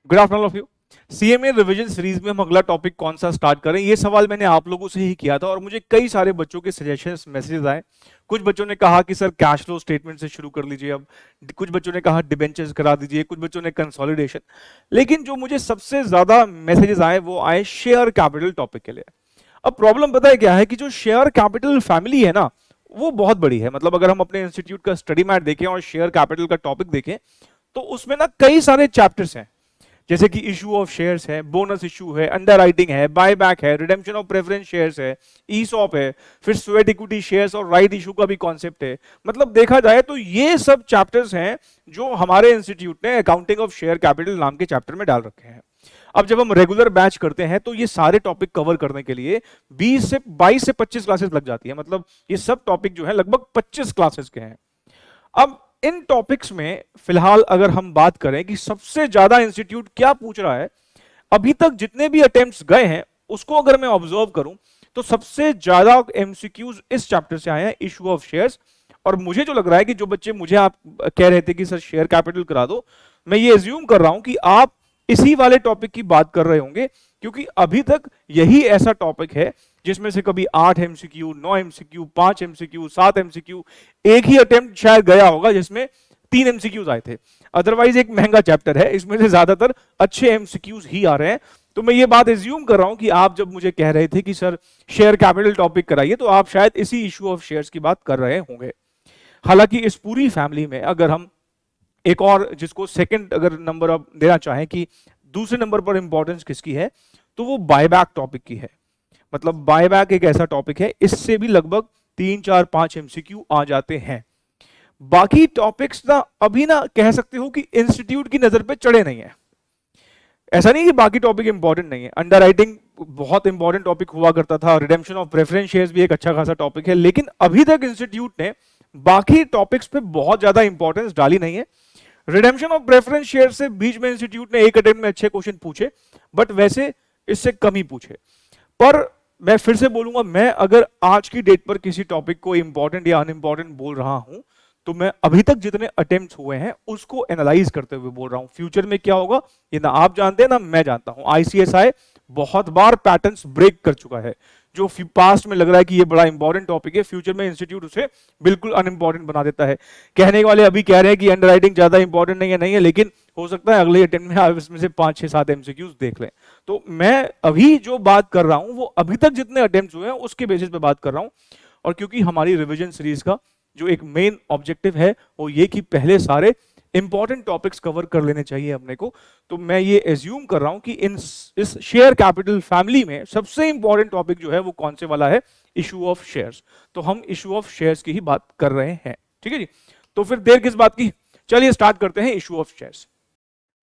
Good afternoon of you. CMA revision series में हम अगला टॉपिक कौन सा स्टार्ट करें, ये सवाल मैंने आप लोगों से ही किया था और मुझे कई सारे बच्चों के सजेशंस मैसेज आए। कुछ बच्चों ने कहा कि सर कैश फ्लो स्टेटमेंट से शुरू कर लीजिए, अब कुछ बच्चों ने कहा डिबेंचर्स करा दीजिए, कुछ बच्चों ने कंसोलिडेशन। लेकिन जो मुझे सबसे ज्यादा मैसेजेस आए वो आए शेयर कैपिटल टॉपिक के लिए। अब प्रॉब्लम पता है क्या है कि जो शेयर कैपिटल फैमिली है ना, वो बहुत बड़ी है। मतलब अगर हम अपने इंस्टीट्यूट का स्टडी मैट देखें और शेयर कैपिटल का टॉपिक देखें तो उसमें ना कई सारे चैप्टर्स हैं, जैसे कि इशू ऑफ शेयर्स है, बोनस इशू है, अंडरराइटिंग है, बायबैक है, रिडेम्पशन ऑफ प्रेफरेंस शेयर्स है, ईसॉप है, फिर स्वेट इक्विटी शेयर्स और राइट इशू का भी कॉन्सेप्ट है। मतलब देखा जाए तो ये सब चैप्टर्स हैं जो हमारे इंस्टीट्यूट ने अकाउंटिंग ऑफ शेयर कैपिटल नाम के चैप्टर में डाल रखे हैं। अब जब हम रेगुलर बैच करते हैं तो ये सारे टॉपिक कवर करने के लिए 22 से 25 क्लासेस लग जाती है। मतलब ये सब टॉपिक जो है लगभग 25 क्लासेस के हैं। अब इन टॉपिक्स में फिलहाल अगर हम बात करें कि सबसे ज्यादा इंस्टीट्यूट क्या पूछ रहा है, अभी तक जितने भी अटेम्प्ट्स गए हैं उसको अगर मैं ऑब्जर्व करूं तो सबसे ज्यादा एमसीक्यूज इस चैप्टर से आए हैं, इशू ऑफ शेयर्स। और मुझे जो लग रहा है कि जो बच्चे मुझे आप कह रहे थे कि सर शेयर कैपिटल करा दो, मैं ये एज्यूम कर रहा हूं कि आप इसी वाले टॉपिक की बात कर रहे होंगे, क्योंकि अभी तक यही ऐसा टॉपिक है जिसमें से कभी 8 एमसीक्यू, 9 एमसीक्यू, 5 एमसीक्यू, 7 एमसीक्यू, एक ही अटेम्प्ट शायद गया होगा जिसमें 3 एमसीक्यूज आए थे। अदरवाइज एक महंगा चैप्टर है, इसमें से ज्यादातर अच्छे एमसीक्यूज ही आ रहे हैं। तो मैं ये बात एज्यूम कर रहा हूं कि आप जब मुझे कह रहे थे कि सर शेयर कैपिटल टॉपिक कराइए, तो आप शायद इसी इशू ऑफ शेयर्स की बात कर रहे होंगे। हालांकि इस पूरी फैमिली में अगर हम एक और जिसको सेकंड अगर नंबर अब देना चाहें कि दूसरे नंबर पर इंपॉर्टेंस किसकी है, तो वो बायबैक टॉपिक की है। मतलब बायबैक एक ऐसा टॉपिक है, इससे भी लगभग 3 4 5 एमसीक्यू आ जाते हैं। बाकी टॉपिक्स ना अभी ना कह सकते हो कि इंस्टीट्यूट की नजर पे चढ़े नहीं है। ऐसा नहीं कि बाकी टॉपिक इंपॉर्टेंट नहीं है, अंडरराइटिंग बहुत इंपॉर्टेंट टॉपिक हुआ करता था, रिडेम्पशन ऑफ प्रेफरेंस शेयर्स भी एक अच्छा खासा टॉपिक है, लेकिन अभी तक इंस्टीट्यूट ने बाकी टॉपिक्स पे बहुत ज्यादा इंपॉर्टेंस डाली नहीं है। रिडेम्पशन ऑफ प्रेफरेंस शेयर से बीच में इंस्टीट्यूट ने एक अटेम्प्ट में अच्छे क्वेश्चन पूछे, बट वैसे इससे कम ही पूछे। पर मैं फिर से बोलूंगा, मैं अगर आज की डेट पर किसी टॉपिक को इंपॉर्टेंट या अनइंपॉर्टेंट बोल रहा हूं तो मैं अभी तक जितने अटेम्प्ट्स हुए हैं उसको एनालाइज करते हुए बोल रहा हूं। फ्यूचर में क्या होगा ये ना आप जानते हैं ना मैं जानता हूं। आईसीएसआई बहुत बार पैटर्न्स ब्रेक कर चुका है। जो पास्ट में लग रहा है कि ये बड़ा इंपॉर्टेंट टॉपिक है, फ्यूचर में इंस्टीट्यूट उसे बिल्कुल अनइंपॉर्टेंट बना देता है। कहने वाले अभी कह रहे हैं कि अंडरराइटिंग ज्यादा इंपॉर्टेंट नहीं है, लेकिन हो सकता है अगले अटेम्प्ट में आप इसमें से 5 6 7 एमसीक्यूज देख लें। तो मैं अभी जो बात कर रहा हूं वो अभी तक जितने अटेम्प्ट्स हुए हैं उसके बेसिस पे बात कर रहा हूं। और क्योंकि हमारी रिवीजन सीरीज का जो एक मेन ऑब्जेक्टिव है वो ये कि पहले सारे इंपॉर्टेंट टॉपिक्स कवर कर लेने चाहिए अपने को, तो मैं ये एज्यूम कर रहा हूं कि इस शेयर कैपिटल फैमिली में सबसे इंपॉर्टेंट टॉपिक जो है वो कौन से वाला है, इशू ऑफ शेयर्स। तो हम इशू ऑफ शेयर्स की ही बात कर रहे हैं, ठीक है जी। तो फिर देर किस बात की, चलिए स्टार्ट करते हैं इशू ऑफ शेयर्स।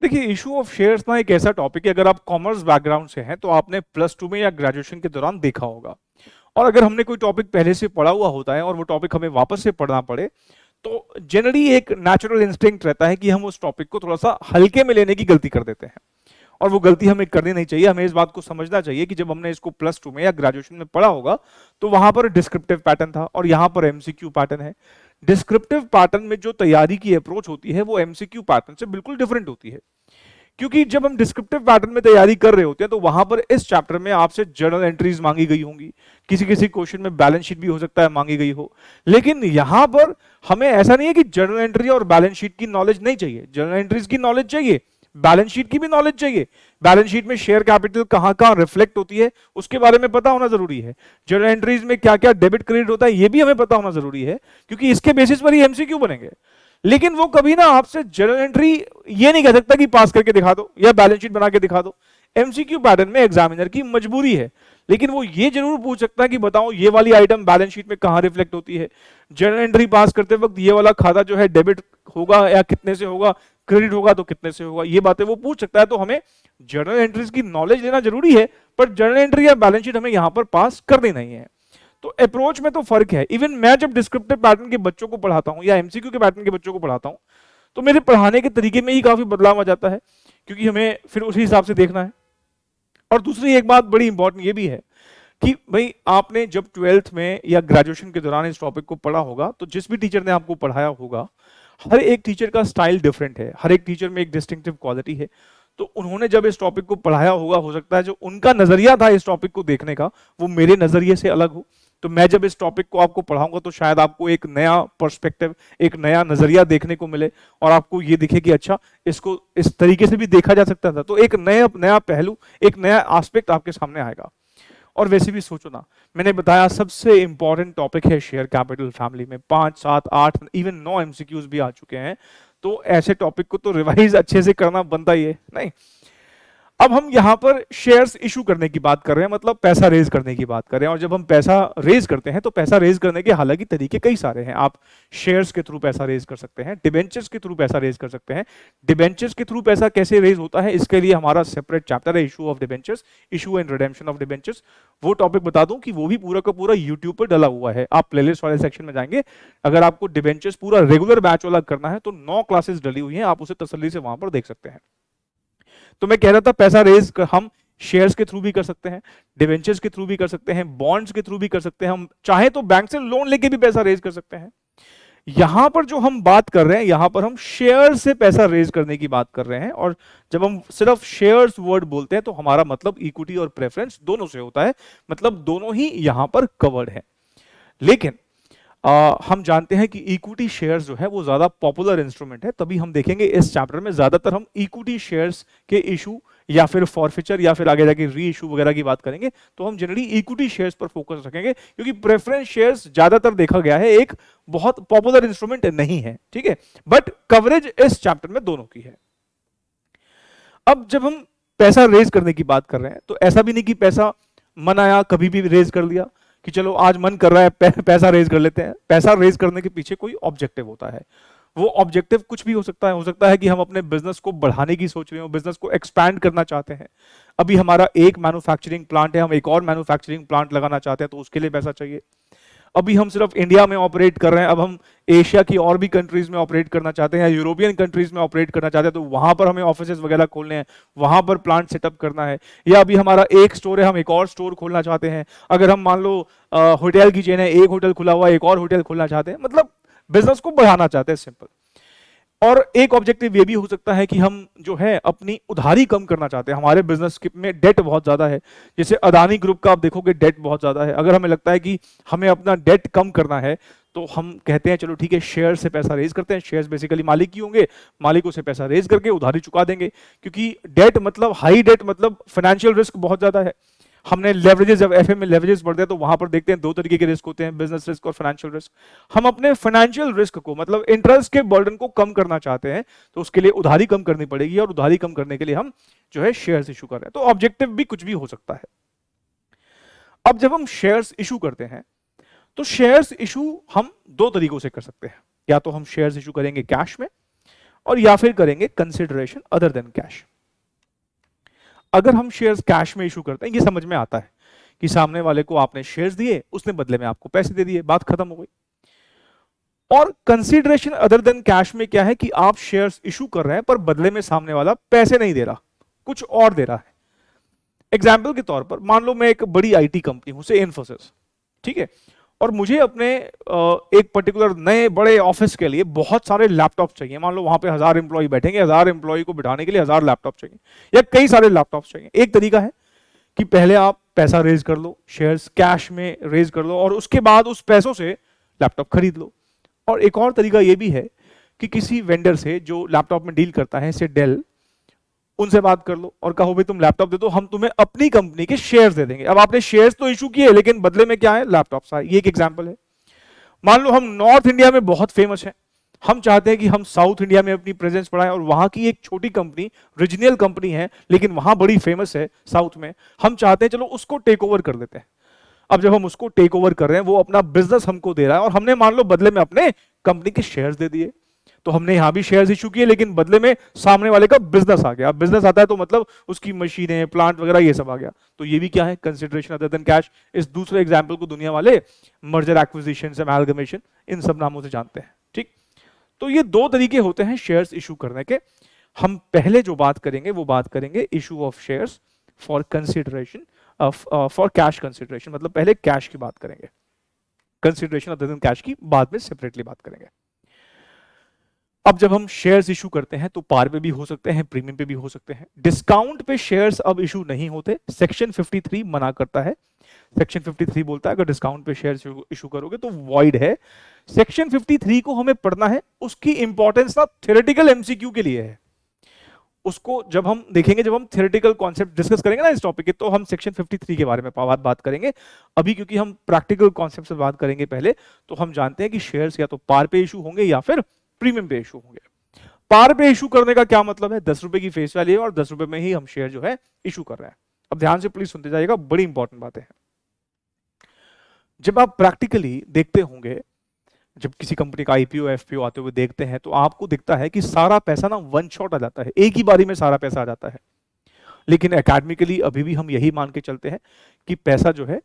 देखिए इशू ऑफ शेयर्स ना एक ऐसा टॉपिक है, अगर आप कॉमर्स बैकग्राउंड से हैं तो आपने +2 में या ग्रेजुएशन के दौरान देखा होगा। और अगर हमने कोई टॉपिक पहले से पढ़ा हुआ होता है और वो टॉपिक हमें वापस से पढ़ना पड़े तो जनरली एक नेचुरल इंस्टिंक्ट रहता है कि हम उस टॉपिक को थोड़ा सा हल्के में लेने की गलती कर देते हैं। और वो गलती हमें करनी नहीं चाहिए। हमें इस बात को समझना चाहिए कि जब हमने इसको +2 में या ग्रेजुएशन में पढ़ा होगा तो वहां पर डिस्क्रिप्टिव पैटर्न था और यहां पर एमसीक्यू पैटर्न है। डिस्क्रिप्टिव पैटर्न में जो तैयारी की अप्रोच होती है वो एमसीक्यू पैटर्न से बिल्कुल डिफरेंट होती है। क्योंकि जब हम डिस्क्रिप्टिव पैटर्न में तैयारी कर रहे होते हैं तो वहां पर इस चैप्टर में आपसे जर्नल एंट्रीज मांगी गई होंगी, किसी किसी क्वेश्चन में बैलेंस शीट भी हो सकता है मांगी गई हो। लेकिन यहां पर हमें ऐसा नहीं है कि जर्नल एंट्री और बैलेंस शीट की नॉलेज नहीं चाहिए, जर्नल एंट्रीज की नॉलेज चाहिए, बैलेंस शीट की भी नॉलेज चाहिए। बैलेंस शीट में शेयर कैपिटल कहां कहां रिफ्लेक्ट होती है उसके बारे में पता होना जरूरी है। जर्नल एंट्रीज में क्या क्या डेबिट क्रेडिट होता है ये भी हमें पता होना जरूरी है, क्योंकि इसके बेसिस पर ही एमसीक्यू बनेंगे। लेकिन वो कभी ना आपसे जर्नल एंट्री ये नहीं कह सकता कि पास करके दिखा दो या बैलेंस शीट बना के दिखा दो। एमसीक्यू पैटर्न में एग्जामिनर की मजबूरी है, लेकिन वो ये जरूर पूछ सकता है कि बताओ ये वाली आइटम बैलेंस शीट में कहां रिफ्लेक्ट होती है। जर्नल एंट्री पास करते वक्त ये वाला खाता जो है डेबिट होगा या कितने से होगा, क्रेडिट होगा तो कितने से होगा, ये बातें वो पूछ सकता है। तो हमें जर्नल एंट्रीज की नॉलेज लेना जरूरी है, पर जर्नल एंट्री या बैलेंस शीट हमें यहां पर पास करनी नहीं है। तो अप्रोच में तो फर्क है। इवन मैं जब डिस्क्रिप्टिव पैटर्न के बच्चों को पढ़ाता हूं या एमसीक्यू के पैटर्न के बच्चों को पढ़ाता हूं तो मेरे पढ़ाने के तरीके में ही काफी बदलाव आ जाता है, क्योंकि हमें फिर उसी हिसाब से देखना है। और दूसरी एक बात बड़ी इंपॉर्टेंट ये भी है कि भाई आपने जब 12th में या ग्रेजुएशन के दौरान इस टॉपिक को पढ़ा होगा तो जिस भी टीचर ने आपको पढ़ाया होगा, हर एक टीचर का स्टाइल डिफरेंट है, हर एक टीचर में एक डिस्टिंक्टिव क्वालिटी है। तो उन्होंने जब इस टॉपिक को पढ़ाया होगा, हो सकता है जो उनका नजरिया था इस टॉपिक को देखने का वो मेरे नजरिए से अलग हो। तो मैं जब इस टॉपिक को आपको पढ़ाऊंगा तो शायद आपको एक नया पर्सपेक्टिव, एक नया नजरिया देखने को मिले और आपको ये दिखे कि अच्छा इसको इस तरीके से भी देखा जा सकता था। तो एक नया नया पहलू, एक नया एस्पेक्ट आपके सामने आएगा। और वैसे भी सोचो ना, मैंने बताया सबसे इंपॉर्टेंट टॉपिक है शेयर कैपिटल फैमिली में 5, 7, 8 इवन 9 एमसीक्यूज भी आ चुके हैं। तो ऐसे टॉपिक को तो रिवाइज अच्छे से करना बनता ही है, नहीं? अब हम यहां पर शेयर्स इशू करने की बात कर रहे हैं, मतलब पैसा रेज करने की बात कर रहे हैं। और जब हम पैसा रेज करते हैं तो पैसा रेज करने के हालांकि तरीके कई सारे हैं। आप शेयर्स के थ्रू पैसा रेज कर सकते हैं, डिबेंचर्स के थ्रू पैसा रेज कर सकते हैं। डिबेंचर्स के थ्रू पैसा कैसे रेज होता है इसके लिए हमारा सेपरेट चैप्टर है, issue of debentures, issue and redemption of debentures. वो टॉपिक बता दूं कि वो भी पूरा का पूरा यूट्यूब पर डला हुआ है। आप प्लेलिस्ट वाले सेक्शन में जाएंगे, अगर आपको डिबेंचर्स पूरा रेगुलर बैच वाला करना है तो 9 क्लासेस डली हुई हैं, आप उसे तसल्ली से वहां पर देख सकते हैं। तो मैं कह रहा था पैसा रेज हम शेयर्स के थ्रू भी कर सकते हैं, डिवेंचर्स के थ्रू भी कर सकते हैं, बॉन्ड्स के थ्रू भी कर सकते हैं, हम चाहे तो बैंक से लोन लेके भी पैसा रेज कर सकते हैं। यहां पर जो हम बात कर रहे हैं, यहां पर हम शेयर से पैसा रेज करने की बात कर रहे हैं। और जब हम सिर्फ शेयर्स वर्ड बोलते हैं तो हमारा मतलब इक्विटी और प्रेफरेंस दोनों से होता है, मतलब दोनों ही यहां पर कवर्ड है। लेकिन हम जानते हैं कि इक्विटी शेयर्स जो है वो ज्यादा पॉपुलर इंस्ट्रूमेंट है, तभी हम देखेंगे इस चैप्टर में ज्यादातर हम इक्विटी शेयर्स के इशू या फिर फॉरफिचर या फिर आगे जाके री इशू वगैरह की बात करेंगे। तो हम जनरली इक्विटी शेयर्स पर फोकस रखेंगे, क्योंकि प्रेफरेंस शेयर्स ज्यादातर देखा गया है एक बहुत पॉपुलर इंस्ट्रूमेंट नहीं है, ठीक है। बट कवरेज इस चैप्टर में दोनों की है। अब जब हम पैसा रेज करने की बात कर रहे हैं तो ऐसा भी नहीं कि पैसा मन आया कभी भी रेज कर लिया कि चलो आज मन कर रहा है पैसा रेज कर लेते हैं। पैसा रेज करने के पीछे कोई ऑब्जेक्टिव होता है। वो ऑब्जेक्टिव कुछ भी हो सकता है कि हम अपने बिजनेस को बढ़ाने की सोच रहे हो, बिजनेस को एक्सपैंड करना चाहते हैं। अभी हमारा एक मैन्युफैक्चरिंग प्लांट है, हम एक और मैन्युफैक्चरिंग प्लांट लगाना चाहते हैं तो उसके लिए पैसा चाहिए। अभी हम सिर्फ इंडिया में ऑपरेट कर रहे हैं, अब हम एशिया की और भी कंट्रीज में ऑपरेट करना चाहते हैं या यूरोपियन कंट्रीज में ऑपरेट करना चाहते हैं, तो वहां पर हमें ऑफिसेज वगैरह खोलने हैं, वहां पर प्लांट सेटअप करना है। या अभी हमारा एक स्टोर है, हम एक और स्टोर खोलना चाहते हैं। अगर हम मान लो होटल की चेन है, एक होटल खुला हुआ है, एक और होटल खोलना चाहते हैं, मतलब बिजनेस को बढ़ाना चाहते हैं, सिंपल। और एक ऑब्जेक्टिव ये भी हो सकता है कि हम जो है अपनी उधारी कम करना चाहते हैं, हमारे बिजनेस में डेट बहुत ज्यादा है। जैसे अदानी ग्रुप का आप देखोगे डेट बहुत ज्यादा है। अगर हमें लगता है कि हमें अपना डेट कम करना है तो हम कहते हैं चलो ठीक है शेयर से पैसा रेज करते हैं। शेयर्स बेसिकली मालिक ही होंगे, मालिकों से पैसा रेज करके उधारी चुका देंगे, क्योंकि डेट मतलब हाई डेट मतलब फाइनेंशियल रिस्क बहुत ज्यादा है। हमने लेवरेजेस, जब एफए में लेवरेजेस बढ़ते हैं तो वहां पर देखते हैं 2 तरीके के रिस्क होते हैं, बिजनेस रिस्क और फाइनेंशियल रिस्क। हम अपने फाइनेंशियल रिस्क को मतलब इंटरेस्ट के बर्डन को कम करना चाहते हैं, तो उसके लिए उधारी कम करनी पड़ेगी, और उधारी कम करने के लिए हम जो है शेयर्स इशू कर रहे हैं। तो ऑब्जेक्टिव भी कुछ भी हो सकता है। अब जब हम शेयर्स इशू करते हैं तो शेयर्स इशू हम 2 तरीकों से कर सकते हैं। या तो हम शेयर्स इशू करेंगे कैश में, और या फिर करेंगे कंसिडरेशन अदर देन कैश। अगर हम शेयर्स कैश में इशू करते हैं, ये समझ में आता है कि सामने वाले को आपने शेयर्स दिए, उसने बदले में आपको पैसे दे दिए, बात खत्म हो गई। और कंसीडरेशन अदर देन कैश में क्या है कि आप शेयर्स इशू कर रहे हैं पर बदले में सामने वाला पैसे नहीं दे रहा, कुछ और दे रहा है। एग्जाम्पल के तौर पर मान लो मैं एक बड़ी आईटी कंपनी हूं, से इन्फोसिस, ठीक है, और मुझे अपने एक पर्टिकुलर नए बड़े ऑफिस के लिए बहुत सारे लैपटॉप चाहिए। मान लो वहां पे 1000 एम्प्लॉय बैठेंगे, 1000 एम्प्लॉय को बिठाने के लिए 1000 लैपटॉप चाहिए या कई सारे लैपटॉप चाहिए। एक तरीका है कि पहले आप पैसा रेज कर लो, शेयर्स कैश में रेज कर लो, और उसके बाद उस पैसों से लैपटॉप खरीद लो। और एक और तरीका यह भी है कि किसी वेंडर से जो लैपटॉप में डील करता है, जैसे डेल, उनसे बात कर लो और कहो भाई तुम लैपटॉप दे दो, हम तुम्हें अपनी कंपनी के शेयर्स दे देंगे। अब आपने शेयर्स तो इशू किए लेकिन बदले में क्या है, लैपटॉप। ये एक एग्जांपल है। मान लो हम नॉर्थ इंडिया में बहुत फेमस हैं, हम चाहते हैं कि हम साउथ इंडिया में अपनी प्रेजेंस बढ़ाएं, और वहां की एक छोटी कंपनी, रीजनल कंपनी है लेकिन वहां बड़ी फेमस है साउथ में, हम चाहते हैं चलो उसको टेक ओवर कर लेते हैं। अब जब हम उसको टेक ओवर कर रहे हैं, वो अपना बिजनेस हमको दे रहा है और हमने मान लो बदले में अपने कंपनी के शेयर्स दे दिए, तो हमने यहां भी शेयर्स इशू किए लेकिन बदले में सामने वाले का बिजनेस आ गया। अब बिजनेस आता है तो मतलब उसकी मशीनें, प्लांट वगैरह ये सब आ गया। तो ये भी क्या है, कंसिडरेशन अदर देन कैश। इस दूसरे एग्जांपल को दुनिया वाले मर्जर, एक्विजिशन, अमैलगमेशन, इन सब नामों से जानते हैं, ठीक। तो ये 2 तरीके होते हैं शेयर्स इशू करने के। हम पहले जो बात करेंगे वो बात करेंगे issue of shares for consideration, for cash consideration, मतलब पहले कैश की बात करेंगे, कंसिडरेशन अदर देन कैश की बाद में सेपरेटली बात करेंगे। अब जब हम शेयर्स इशू करते हैं तो पार पे भी हो सकते हैं, प्रीमियम पे भी हो सकते हैं। डिस्काउंट पे शेयर्स अब इशू नहीं होते, सेक्शन 53 मना करता है। सेक्शन 53 बोलता है अगर डिस्काउंट पे शेयर्स इशू करोगे तो वॉइड है। सेक्शन 53 को हमें पढ़ना है, उसकी इंपॉर्टेंस ना थ्योरेटिकल एमसीक्यू के लिए है। उसको जब हम देखेंगे, जब हम थ्योरेटिकल कॉन्सेप्ट डिस्कस करेंगे ना इस टॉपिक के, तो हम सेक्शन 53 के बारे में बात करेंगे। अभी क्योंकि हम प्रैक्टिकल कॉन्सेप्ट से बात करेंगे पहले, तो हम जानते हैं कि शेयर्स या तो पार पे इशू होंगे या फिर प्रीमियम पे इशू होंगे। पार पे इशू करने का क्या मतलब है? 10 रुपए की फेस वैल्यू है और 10 रुपए में ही हम शेयर जो है इशू कर रहे हैं। अब ध्यान से प्लीज सुनते जाइएगा, बड़ी इंपॉर्टेंट बातें हैं। जब आप प्रैक्टिकली देखते होंगे, जब किसी कंपनी का आईपीओ एफपीओ आते हुए देखते हैं, तो आपको दिखता है कि सारा पैसा ना वन शॉट आ जाता है, एक ही बारी में सारा पैसा आ जाता है। लेकिन एकेडमिकली अभी भी हम यही मान के चलते हैं कि पैसा जो है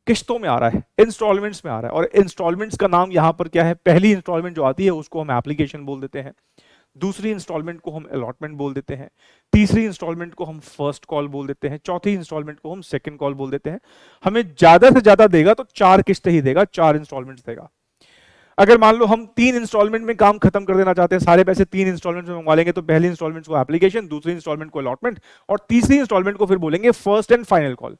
किस्तों में आ रहा है, इंस्टॉलमेंट्स में आ रहा है। और इंस्टॉलमेंट्स का नाम यहां पर क्या है? पहली इंस्टॉलमेंट जो आती है उसको हम एप्लीकेशन बोल देते हैं, दूसरी इंस्टॉलमेंट को हम अलॉटमेंट बोल देते हैं, तीसरी इंस्टॉलमेंट को हम फर्स्ट कॉल बोल देते हैं, चौथी इंस्टॉलमेंट को हम सेकंड कॉल बोल देते हैं। हमें ज्यादा से ज्यादा देगा तो 4 किस्तें ही देगा, 4 इंस्टॉलमेंट्स देगा। अगर मान लो हम 3 इंस्टॉलमेंट में काम खत्म कर देना चाहते हैं, सारे पैसे 3 इंस्टॉलमेंट में मंगवा लेंगे, तो पहली इंस्टॉलमेंट को एप्लीकेशन, दूसरी इंस्टॉलमेंट को अलॉटमेंट और तीसरी इंस्टॉलमेंट को फिर बोलेंगे फर्स्ट एंड फाइनल कॉल।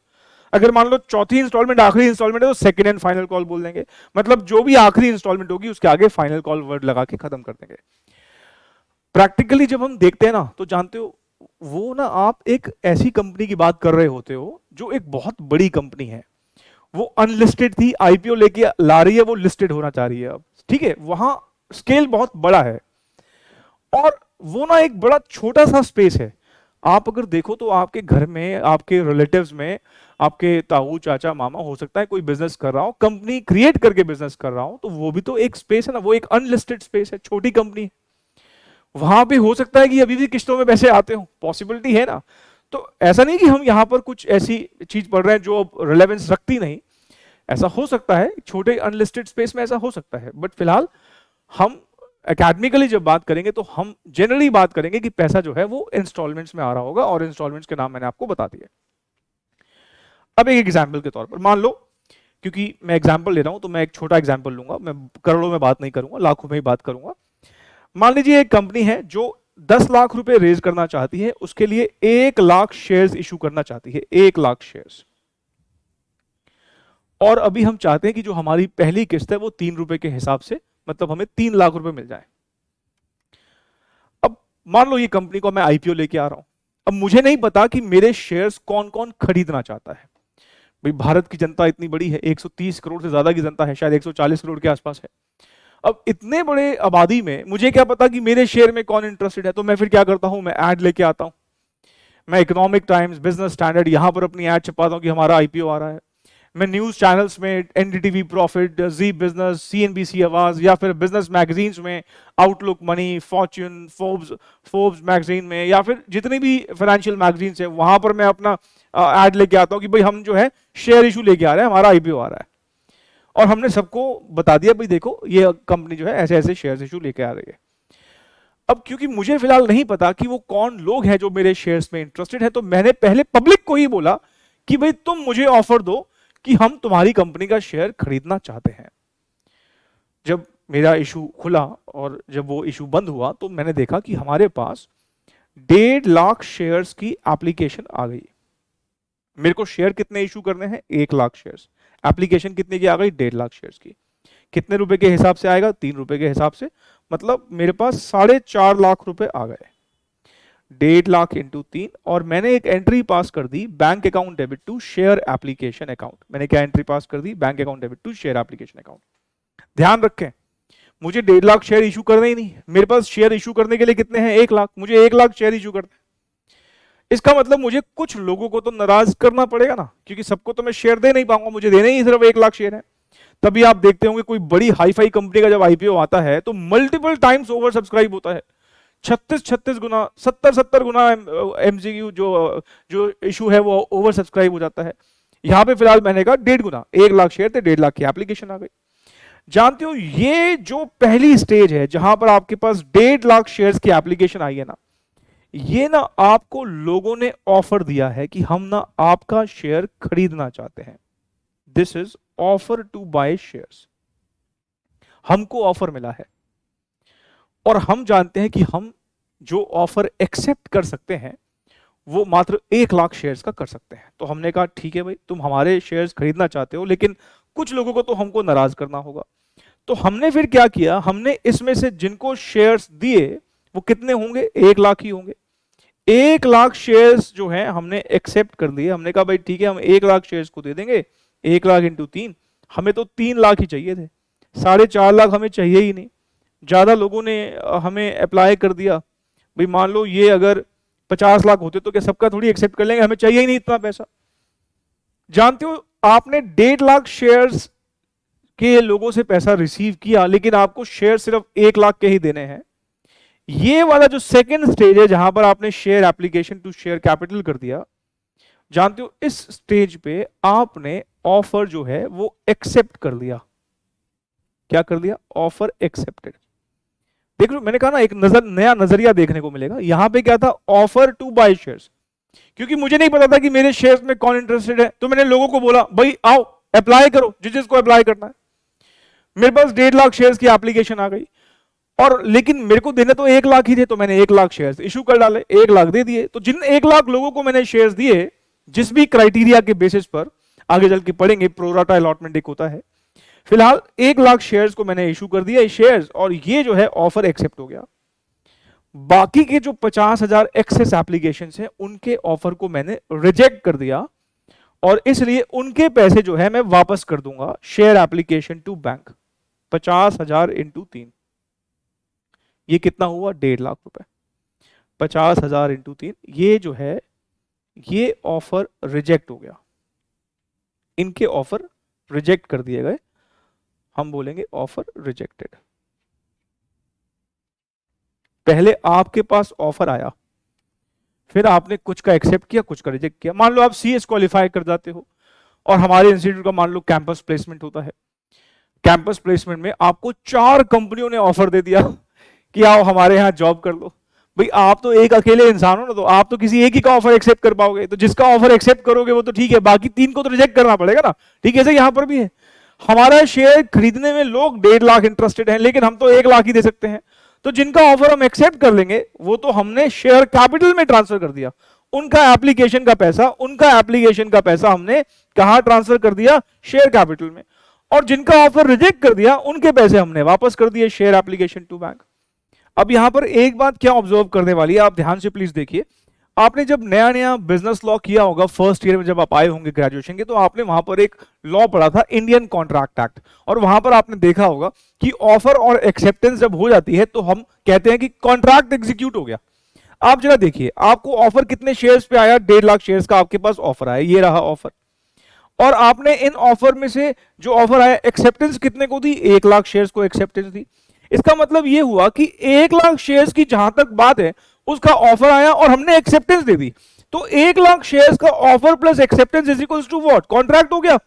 अगर मान लो चौथी इंस्टॉलमेंट आखिरी इंस्टॉलमेंट है तो सेकंड एंड फाइनल कॉल बोल देंगे। मतलब जो भी आखिरी इंस्टॉलमेंट होगी उसके आगे फाइनल कॉल वर्ड लगा के खत्म कर देंगे। प्रैक्टिकली जब हम देखते हैं ना, तो जानते हो वो ना, आप एक ऐसी कंपनी की बात कर रहे होते हो जो एक बहुत बड़ी कंपनी है, वो अनलिस्टेड थी, आईपीओ लेके ला रही है, वो लिस्टेड होना चाह रही है अब, ठीक है, वहां स्केल बहुत बड़ा है और वो ना एक बड़ा छोटा सा स्पेस है। आप अगर देखो तो आपके घर में, आपके रिलेटिव्स में, आपके ताऊ चाचा मामा, हो सकता है कोई बिजनेस कर रहा हो, कंपनी क्रिएट करके बिजनेस कर रहा हो, तो वो भी तो एक स्पेस है ना, वो एक अनलिस्टेड स्पेस है, छोटी कंपनी है। वहां पे हो सकता है कि अभी भी किस्तों में पैसे आते हो, पॉसिबिलिटी है ना। तो ऐसा नहीं कि हम यहां पर कुछ ऐसी चीज पढ़ रहे हैं जो रिलेवेंस रखती नहीं, ऐसा हो सकता है छोटे अनलिस्टेड स्पेस में, ऐसा हो सकता है। बट फिलहाल हम एकेडमिकली जब बात करेंगे तो हम जनरली बात करेंगे कि पैसा जो है वो इंस्टॉलमेंट्स में आ रहा होगा, और इंस्टॉलमेंट्स के नाम मैंने आपको बता दिए। अब एक एग्जाम्पल के तौर पर मान लो, क्योंकि मैं एग्जाम्पल ले रहा हूं तो मैं एक छोटा एग्जाम्पल लूंगा, मैं करोड़ों में बात नहीं करूंगा, लाखों में ही बात करूंगा। मान लीजिए एक कंपनी है जो 10 लाख रुपए रेज करना चाहती है, उसके लिए 1 लाख शेयर्स इशू करना चाहती है, 1 लाख शेयर्स। और अभी हम चाहते हैं कि जो हमारी पहली किस्त है वो 3 रुपए के हिसाब से, मतलब हमें 3 लाख रुपए मिल जाए। अब मान लो ये कंपनी को मैं आईपीओ लेके आ रहा हूं, अब मुझे नहीं पता कि मेरे शेयर्स कौन कौन खरीदना चाहता है। भाई भारत की जनता इतनी बड़ी है, 130 करोड़ से ज्यादा की जनता है, शायद 140 करोड़ के आसपास है। अब इतने बड़े आबादी में मुझे क्या पता कि मेरे शेयर में कौन इंटरेस्टेड है? तो मैं फिर क्या करता हूं, मैं ऐड लेके आता हूं, मैं इकोनॉमिक टाइम्स, बिजनेस स्टैंडर्ड, यहां पर अपनी ऐड छपाता हूं कि हमारा आईपीओ आ रहा है। मैं न्यूज चैनल्स में एनडीटीवी प्रॉफिट, जी बिजनेस, सीएनबीसी आवाज, या फिर बिजनेस मैगजीन्स में outlook money, Fortune, Forbes magazine में, या फिर जितनी भी फाइनेंशियल मैगजीन्स है वहां पर मैं अपना ऐड लेके आता हूं कि भाई हम जो है शेयर इशू लेके आ रहे हैं, हमारा आईपीओ आ रहा है। और हमने सबको बता दिया भाई देखो ये कंपनी जो है ऐसे ऐसे शेयर इशू लेके आ रही है। अब क्योंकि मुझे फिलहाल नहीं पता कि वो कौन लोग हैं जो मेरे शेयर्स में इंटरेस्टेड है, तो मैंने पहले पब्लिक को ही बोला कि भाई तुम मुझे ऑफर दो कि हम तुम्हारी कंपनी का शेयर खरीदना चाहते हैं। जब मेरा इशू खुला और जब वो इशू बंद हुआ तो मैंने देखा कि हमारे पास 1.5 लाख शेयर्स की एप्लीकेशन आ गई। मेरे को शेयर कितने इशू करने हैं? 1 लाख शेयर्स। एप्लीकेशन कितने की आ गई? 1.5 लाख शेयर्स की। कितने रुपए के हिसाब से आएगा? 3 रुपए के हिसाब से। मतलब मेरे पास 4.5 लाख रुपए आ गए। 1.5 लाख इंटू 3, और मैंने एक एंट्री पास कर दी, bank account debit to share application account. मैंने क्या एंट्री पास कर दी? Bank account debit to share application account. ध्यान रखें, मुझे 1.5 लाख शेयर इशू करने ही नहीं, मेरे पास शेयर इशू करने के लिए कितने हैं? 1 लाख। मुझे 1 लाख शेयर इशू करना है। इसका मतलब मुझे कुछ लोगों को तो नाराज करना पड़ेगा ना, क्योंकि सबको तो मैं शेयर दे नहीं पाऊंगा, मुझे देने ही सिर्फ 1 लाख शेयर है। तभी आप देखते होंगे कोई बड़ी हाई फाई कंपनी का जब आईपीओ आता है तो मल्टीपल टाइम्स ओवर सब्सक्राइब होता है, 36 गुना, 70 गुना एमसीक्यू जो जो इशू है वो ओवर सब्सक्राइब हो जाता है। यहां पे फिलहाल मैंने कहा 1.5 गुना, 1 लाख शेयर थे, 1.5 लाख की एप्लीकेशन आ गई। जानते हो ये जो पहली स्टेज है जहां पर आपके पास 1.5 लाख शेयर्स की एप्लीकेशन आई है ना, ये ना आपको लोगों ने ऑफर दिया है कि हम ना आपका शेयर खरीदना चाहते हैं। This is offer to buy shares. हमको ऑफर मिला है और हम जानते हैं कि हम जो ऑफर एक्सेप्ट कर सकते हैं वो मात्र 1 लाख शेयर्स का कर सकते हैं। तो हमने कहा ठीक है भाई, तुम हमारे शेयर्स खरीदना चाहते हो, लेकिन कुछ लोगों को तो हमको नाराज करना होगा। तो हमने फिर क्या किया, हमने इसमें से जिनको शेयर्स दिए वो कितने होंगे, 1 लाख ही होंगे। 1 लाख शेयर्स जो है हमने एक्सेप्ट कर लिए। हमने कहा भाई ठीक है, हम 1 लाख शेयर्स को दे देंगे, 1 लाख इंटू 3, हमें तो 3 लाख ही चाहिए थे, 4.5 लाख हमें चाहिए ही नहीं। ज्यादा लोगों ने हमें अप्लाई कर दिया। भाई मान लो ये अगर 50 लाख होते तो क्या सबका थोड़ी एक्सेप्ट कर लेंगे, हमें चाहिए ही नहीं इतना पैसा। जानते हो आपने 1.5 लाख शेयर्स के लोगों से पैसा रिसीव किया, लेकिन आपको शेयर सिर्फ 1 लाख के ही देने हैं। ये वाला जो सेकंड स्टेज है जहां पर आपने share application to share capital कर दिया, जानते हो इस स्टेज पे आपने ऑफर जो है वो एक्सेप्ट कर लिया। क्या कर दिया, ऑफर एक्सेप्टेड। देख लो, मैंने कहा ना एक नया नजरिया देखने को मिलेगा। यहां पे क्या था, ऑफर टू बाय शेयर्स। क्योंकि मुझे नहीं पता था कि मेरे शेयर्स में कौन इंटरेस्टेड है, तो मैंने लोगों को बोला भाई आओ अप्लाई करो, जिसको अप्लाई करना है। मेरे पास 1.5 लाख शेयर्स की एप्लीकेशन आ गई, और लेकिन मेरे को देने तो 1 लाख ही थे, तो मैंने 1 लाख शेयर्स इशू कर डाले, 1 लाख दे दिए। तो जिन 1 लाख लोगों को मैंने शेयर्स दिए, जिस भी क्राइटेरिया के बेसिस पर आगे चल के पढ़ेंगे, प्रोराटा अलॉटमेंट एक होता है, फिलहाल 1 लाख शेयर्स को मैंने इशू कर दिया शेयर्स, और ये जो है ऑफर एक्सेप्ट हो गया। बाकी के जो 50,000 एक्सेस एप्लीकेशन हैं उनके ऑफर को मैंने रिजेक्ट कर दिया, और इसलिए उनके पैसे जो है मैं वापस कर दूंगा share application to bank. 50,000 into 3, ये कितना हुआ, 1.5 लाख रुपए। 50,000 इंटू 3, ये जो है ये ऑफर रिजेक्ट हो गया, इनके ऑफर रिजेक्ट कर दिए गए, हम बोलेंगे ऑफर रिजेक्टेड। पहले आपके पास ऑफर आया, फिर आपने कुछ का एक्सेप्ट किया, कुछ का रिजेक्ट किया। मान लो आप सीएस क्वालिफाई कर जाते हो, और हमारे इंस्टीट्यूट का मान लो कैंपस प्लेसमेंट होता है। कैंपस प्लेसमेंट में आपको 4 कंपनियों ने ऑफर दे दिया कि आओ हमारे यहां जॉब कर लो। भाई आप तो एक अकेले इंसान हो ना, तो आप तो किसी एक ही का ऑफर एक्सेप्ट कर पाओगे। तो जिसका ऑफर एक्सेप्ट करोगे वो तो ठीक है, बाकी 3 को तो रिजेक्ट करना पड़ेगा ना। ठीक है, ऐसे यहां पर भी है। हमारा शेयर खरीदने में लोग 1.5 लाख इंटरेस्टेड हैं, लेकिन हम तो 1 लाख ही दे सकते हैं। तो जिनका ऑफर हम एक्सेप्ट कर लेंगे वो तो हमने शेयर कैपिटल में ट्रांसफर कर दिया। उनका एप्लीकेशन का पैसा हमने कहां ट्रांसफर कर दिया, शेयर कैपिटल में। और जिनका ऑफर रिजेक्ट कर दिया उनके पैसे हमने वापस कर दिए शेयर एप्लीकेशन टू बैंक। अब यहां पर एक बात क्या ऑब्जर्व करने वाली है, आप ध्यान से प्लीज देखिए। आपने जब नया नया बिजनेस लॉ किया होगा फर्स्ट ईयर में, जब आप आए होंगे ग्रेजुएशन के, तो आपने वहां पर एक लॉ पढ़ा था, इंडियन कॉन्ट्रैक्ट एक्ट। और वहां पर आपने देखा होगा कि ऑफर और एक्सेप्टेंस जब हो जाती है तो हम कहते हैं कि कॉन्ट्रैक्ट एग्जीक्यूट हो गया। आप जरा देखिए, आपको ऑफर कितने शेयर्स पे आया, 1.5 लाख शेयर्स का आपके पास ऑफर आया, ये रहा ऑफर। और आपने इन ऑफर में से जो ऑफर आया, एक्सेप्टेंस कितने को दी, 1 लाख शेयर्स को एक्सेप्टेंस दी। इसका मतलब ये हुआ कि 1 लाख शेयर्स की जहां तक बात है, उसका ऑफर आया और हमने एक्सेप्टेंस दे दी। तो 1 लाख शेयर्स का offer plus acceptance is equals to what, contract हो गया।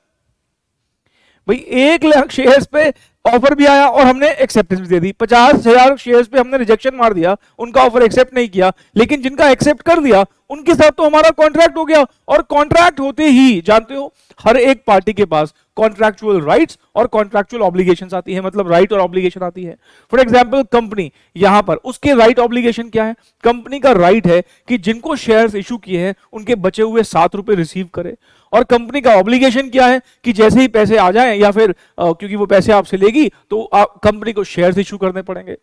भाई 1 लाख शेयर्स पे ऑफर भी आया और हमने एक्सेप्टेंस भी दे दी। 50,000 शेयर्स पे हमने रिजेक्शन मार दिया, उनका ऑफर एक्सेप्ट नहीं किया, लेकिन जिनका एक्सेप्ट कर दिया उनके साथ तो हमारा कॉन्ट्रैक्ट हो गया। और कॉन्ट्रैक्ट होते ही जानते हो हर एक पार्टी के पास कॉन्ट्रैक्चुअल राइट्स और कॉन्ट्रैक्चुअल ऑब्लिगेशंस आती है, मतलब राइट और ऑब्लिगेशन आती है। फॉर एग्जांपल कंपनी, यहां पर उसके राइट ऑब्लिगेशन क्या है, कंपनी का राइट है कि जिनको शेयर्स इशू किए हैं उनके बचे हुए 7 रुपए रिसीव करे। और कंपनी का ऑब्लिगेशन क्या है कि जैसे ही पैसे आ जाएं, या फिर क्योंकि वो पैसे आपसे लेगी तो कंपनी को शेयर्स इशू करने पड़ेंगे।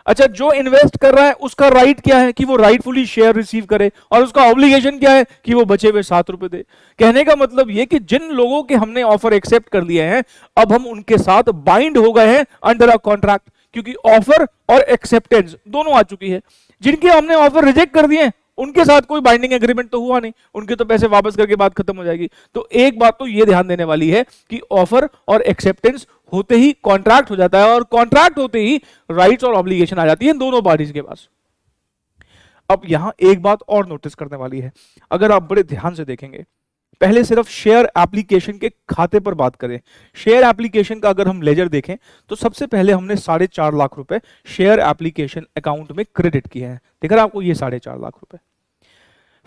अच्छा, जो इन्वेस्ट कर रहा है उसका राइट क्या है कि वो राइटफुली शेयर रिसीव करे, और उसका ऑब्लिगेशन क्या है कि वो बचे हुए 7 रुपए दे। कहने का मतलब ये कि जिन लोगों के हमने ऑफर एक्सेप्ट कर लिए हैं, अब हम उनके साथ बाइंड हो गए हैं अंडर अ कॉन्ट्रैक्ट, क्योंकि ऑफर और एक्सेप्टेंस दोनों आ चुकी है। जिनके हमने ऑफर रिजेक्ट कर दिए उनके साथ कोई बाइंडिंग एग्रीमेंट तो हुआ नहीं, उनके तो पैसे वापस करके बात खत्म हो जाएगी। तो एक बात तो ये ध्यान देने वाली है कि ऑफर और एक्सेप्टेंस होते ही कॉन्ट्रैक्ट हो जाता है, और कॉन्ट्रैक्ट होते ही राइट्स और ऑब्लिगेशन आ जाती है दोनों पार्टीज के पास। अब यहां एक बात और नोटिस करने वाली है, अगर आप बड़े ध्यान से देखेंगे, पहले सिर्फ शेयर एप्लीकेशन के खाते पर बात करें। शेयर एप्लीकेशन का अगर हम लेजर देखें तो सबसे पहले हमने 4.5 लाख रुपए शेयर एप्लीकेशन अकाउंट में क्रेडिट किए हैं। देखा आपको ये 4.5 लाख रुपए।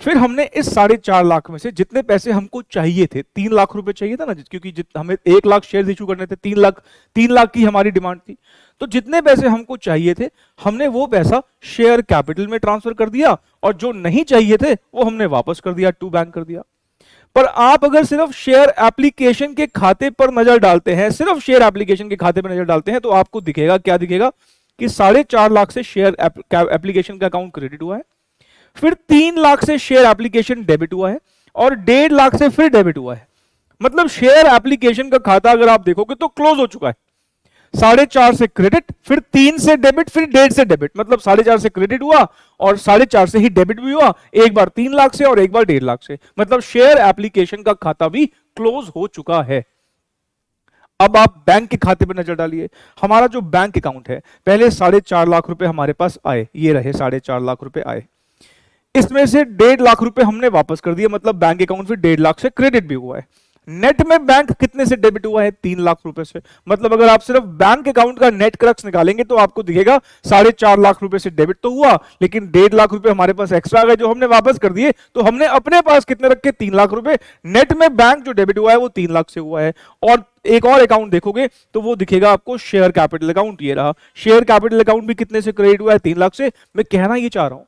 फिर हमने इस 4.5 लाख में से जितने पैसे हमको चाहिए थे, 3 लाख रुपए चाहिए था ना, क्योंकि हमें 1 लाख शेयर इशू करने थे, 3 लाख की हमारी डिमांड थी, तो जितने पैसे हमको चाहिए थे हमने वो पैसा शेयर कैपिटल में ट्रांसफर कर दिया, और जो नहीं चाहिए थे वो हमने वापस कर दिया, टू बैंक कर दिया। पर आप अगर सिर्फ शेयर एप्लीकेशन के खाते पर नजर डालते हैं, सिर्फ शेयर एप्लीकेशन के खाते पर नजर डालते हैं, तो आपको दिखेगा, क्या दिखेगा, कि 4.5 लाख से शेयर एप्लीकेशन का अकाउंट क्रेडिट हुआ है, फिर 3 लाख से शेयर एप्लीकेशन डेबिट हुआ है, और 1.5 लाख से फिर डेबिट हुआ है। मतलब शेयर एप्लीकेशन का खाता अगर आप देखोगे तो क्लोज हो चुका है। 4.5 से क्रेडिट, फिर 3 से डेबिट, फिर 1.5 से डेबिट, मतलब 4.5 से क्रेडिट हुआ और 4.5 से ही डेबिट भी हुआ, एक बार 3 लाख से और एक बार 1.5 लाख से, मतलब शेयर एप्लीकेशन का खाता भी क्लोज हो चुका है। अब आप बैंक के खाते पर नजर डालिए। हमारा जो बैंक अकाउंट है, पहले 4.5 लाख रुपए हमारे पास आए, ये रहे 4.5 लाख रुपए आए, इसमें से 1.5 लाख रुपए हमने वापस कर दिए, मतलब बैंक अकाउंट फिर 1.5 लाख से क्रेडिट भी हुआ है। नेट में बैंक कितने से डेबिट हुआ है, 3 लाख रुपए से। मतलब अगर आप सिर्फ बैंक अकाउंट का नेट क्रक्स निकालेंगे तो आपको दिखेगा 4.5 लाख रुपए से डेबिट तो हुआ, लेकिन 1.5 लाख रुपए हमारे पास एक्स्ट्रा आ गए जो हमने वापस कर दिए, तो हमने अपने पास कितने रखे, 3 लाख रुपए। नेट में बैंक जो डेबिट हुआ है वो 3 लाख से हुआ है। और एक और अकाउंट देखोगे तो वो दिखेगा आपको शेयर कैपिटल अकाउंट, ये रहा। शेयर कैपिटल अकाउंट भी कितने से क्रेडिट हुआ है, 3 लाख से। मैं कहना ये चाह रहा हूं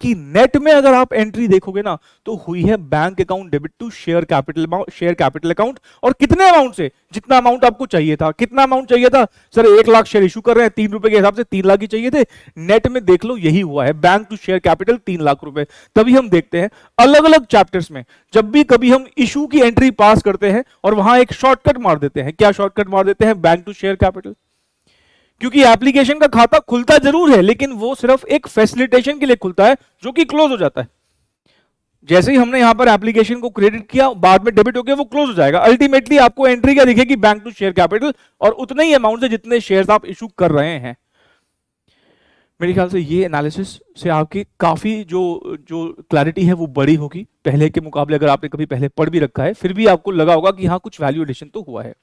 कि नेट में अगर आप एंट्री देखोगे ना तो हुई है bank account debit to share capital account, और कितने अमाउंट से, जितना अमाउंट आपको चाहिए था। कितना अमाउंट चाहिए था सर, 1 लाख शेयर इशू कर रहे हैं, 3 रुपए के हिसाब से 3 लाख ही चाहिए थे। नेट में देख लो यही हुआ है, bank to share capital 3 lakh रुपए। तभी हम देखते हैं अलग अलग चैप्टर्स में जब भी कभी हम इशू की एंट्री पास करते हैं और वहां एक शॉर्टकट मार देते हैं। क्या शॉर्टकट मार देते हैं, बैंक टू शेयर कैपिटल। क्योंकि एप्लीकेशन का खाता खुलता जरूर है, लेकिन वो सिर्फ एक फैसिलिटेशन के लिए खुलता है जो कि क्लोज हो जाता है। जैसे ही हमने यहां पर एप्लीकेशन को क्रेडिट किया, बाद में डेबिट हो गया, वो क्लोज हो जाएगा। अल्टीमेटली आपको एंट्री क्या दिखेगी, बैंक टू शेयर कैपिटल, और उतने ही अमाउंट से जितने शेयर्स आप इशू कर रहे हैं। मेरे ख्याल से ये एनालिसिस से आपकी काफी जो क्लैरिटी है वो बड़ी होगी पहले के मुकाबले। अगर आपने कभी पहले पढ़ भी रखा है फिर भी आपको लगा होगा कि हाँ कुछ वैल्यू एडिशन तो हुआ है।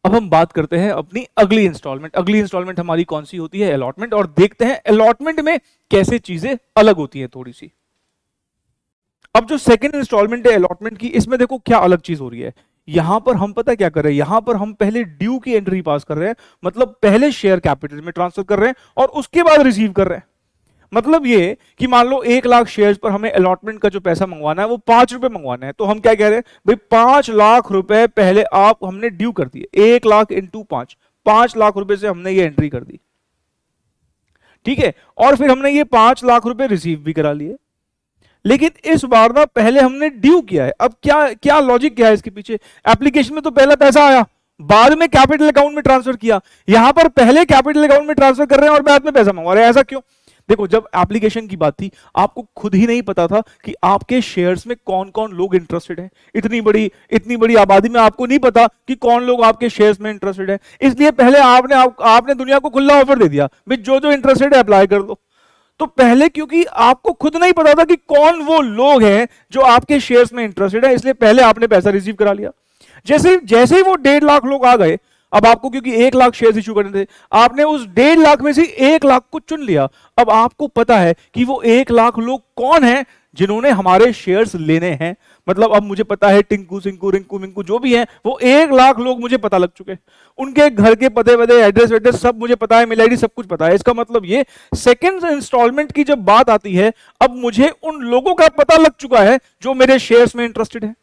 अब हम बात करते हैं अपनी अगली इंस्टॉलमेंट। अगली इंस्टॉलमेंट हमारी कौन सी होती है, अलॉटमेंट, और देखते हैं अलॉटमेंट में कैसे चीजें अलग होती हैं थोड़ी सी। अब जो सेकंड इंस्टॉलमेंट है अलॉटमेंट की, इसमें देखो क्या अलग चीज हो रही है। यहां पर हम पता क्या कर रहे हैं, यहां पर हम पहले ड्यू की एंट्री पास कर रहे हैं, मतलब पहले शेयर कैपिटल में ट्रांसफर कर रहे हैं और उसके बाद रिसीव कर रहे हैं। मतलब ये कि मान लो 1 लाख शेयर्स पर हमें अलॉटमेंट का जो पैसा मंगवाना है वो 5 रुपए मंगवाना है, तो हम क्या कह रहे हैं भाई 5 लाख रुपए पहले आप हमने ड्यू कर दिए। 1 लाख इंटू 5 लाख रुपए से हमने ये एंट्री कर दी, ठीक है। और फिर हमने ये 5 लाख रुपए रिसीव भी करा लिए, लेकिन इस बार ना पहले हमने ड्यू किया है। अब क्या क्या लॉजिक क्या है इसके पीछे, एप्लीकेशन में तो पहला पैसा आया, बाद में कैपिटल अकाउंट में ट्रांसफर किया, यहां पर पहले कैपिटल अकाउंट में ट्रांसफर कर रहे हैं और बाद में पैसा मंगवा रहे हैं। ऐसा क्यों? देखो जब एप्लीकेशन की बात थी आपको खुद ही नहीं पता था कि आपके शेयर्स में कौन कौन लोग इंटरेस्टेड हैं। इतनी बड़ी आबादी में आपको नहीं पता कि कौन लोग आपके शेयर्स में इंटरेस्टेड है, इसलिए पहले आपने दुनिया को खुला ऑफर दे दिया भाई जो इंटरेस्टेड है अप्लाई कर दो। तो पहले क्योंकि आपको खुद नहीं पता था कि कौन वो लोग हैं जो आपके शेयर्स में इंटरेस्टेड है, इसलिए पहले आपने पैसा रिसीव करा लिया। जैसे ही वो 1.5 लाख लोग आ गए, अब आपको क्योंकि 1 लाख शेयर्स इशू करने थे, आपने उस 1.5 लाख में से 1 लाख को चुन लिया। अब आपको पता है कि वो 1 लाख लोग कौन हैं जिन्होंने हमारे शेयर्स लेने हैं। मतलब अब मुझे पता है टिंकू सिंकू रिंकू मिंकू जो भी हैं वो 1 लाख लोग मुझे पता लग चुके हैं, उनके घर के पते एड्रेस सब मुझे पता है, मेल आईडी सब कुछ पता है। इसका मतलब ये सेकंड इंस्टॉलमेंट की जब बात आती है, अब मुझे उन लोगों का पता लग चुका है जो मेरे शेयर्स में इंटरेस्टेड है।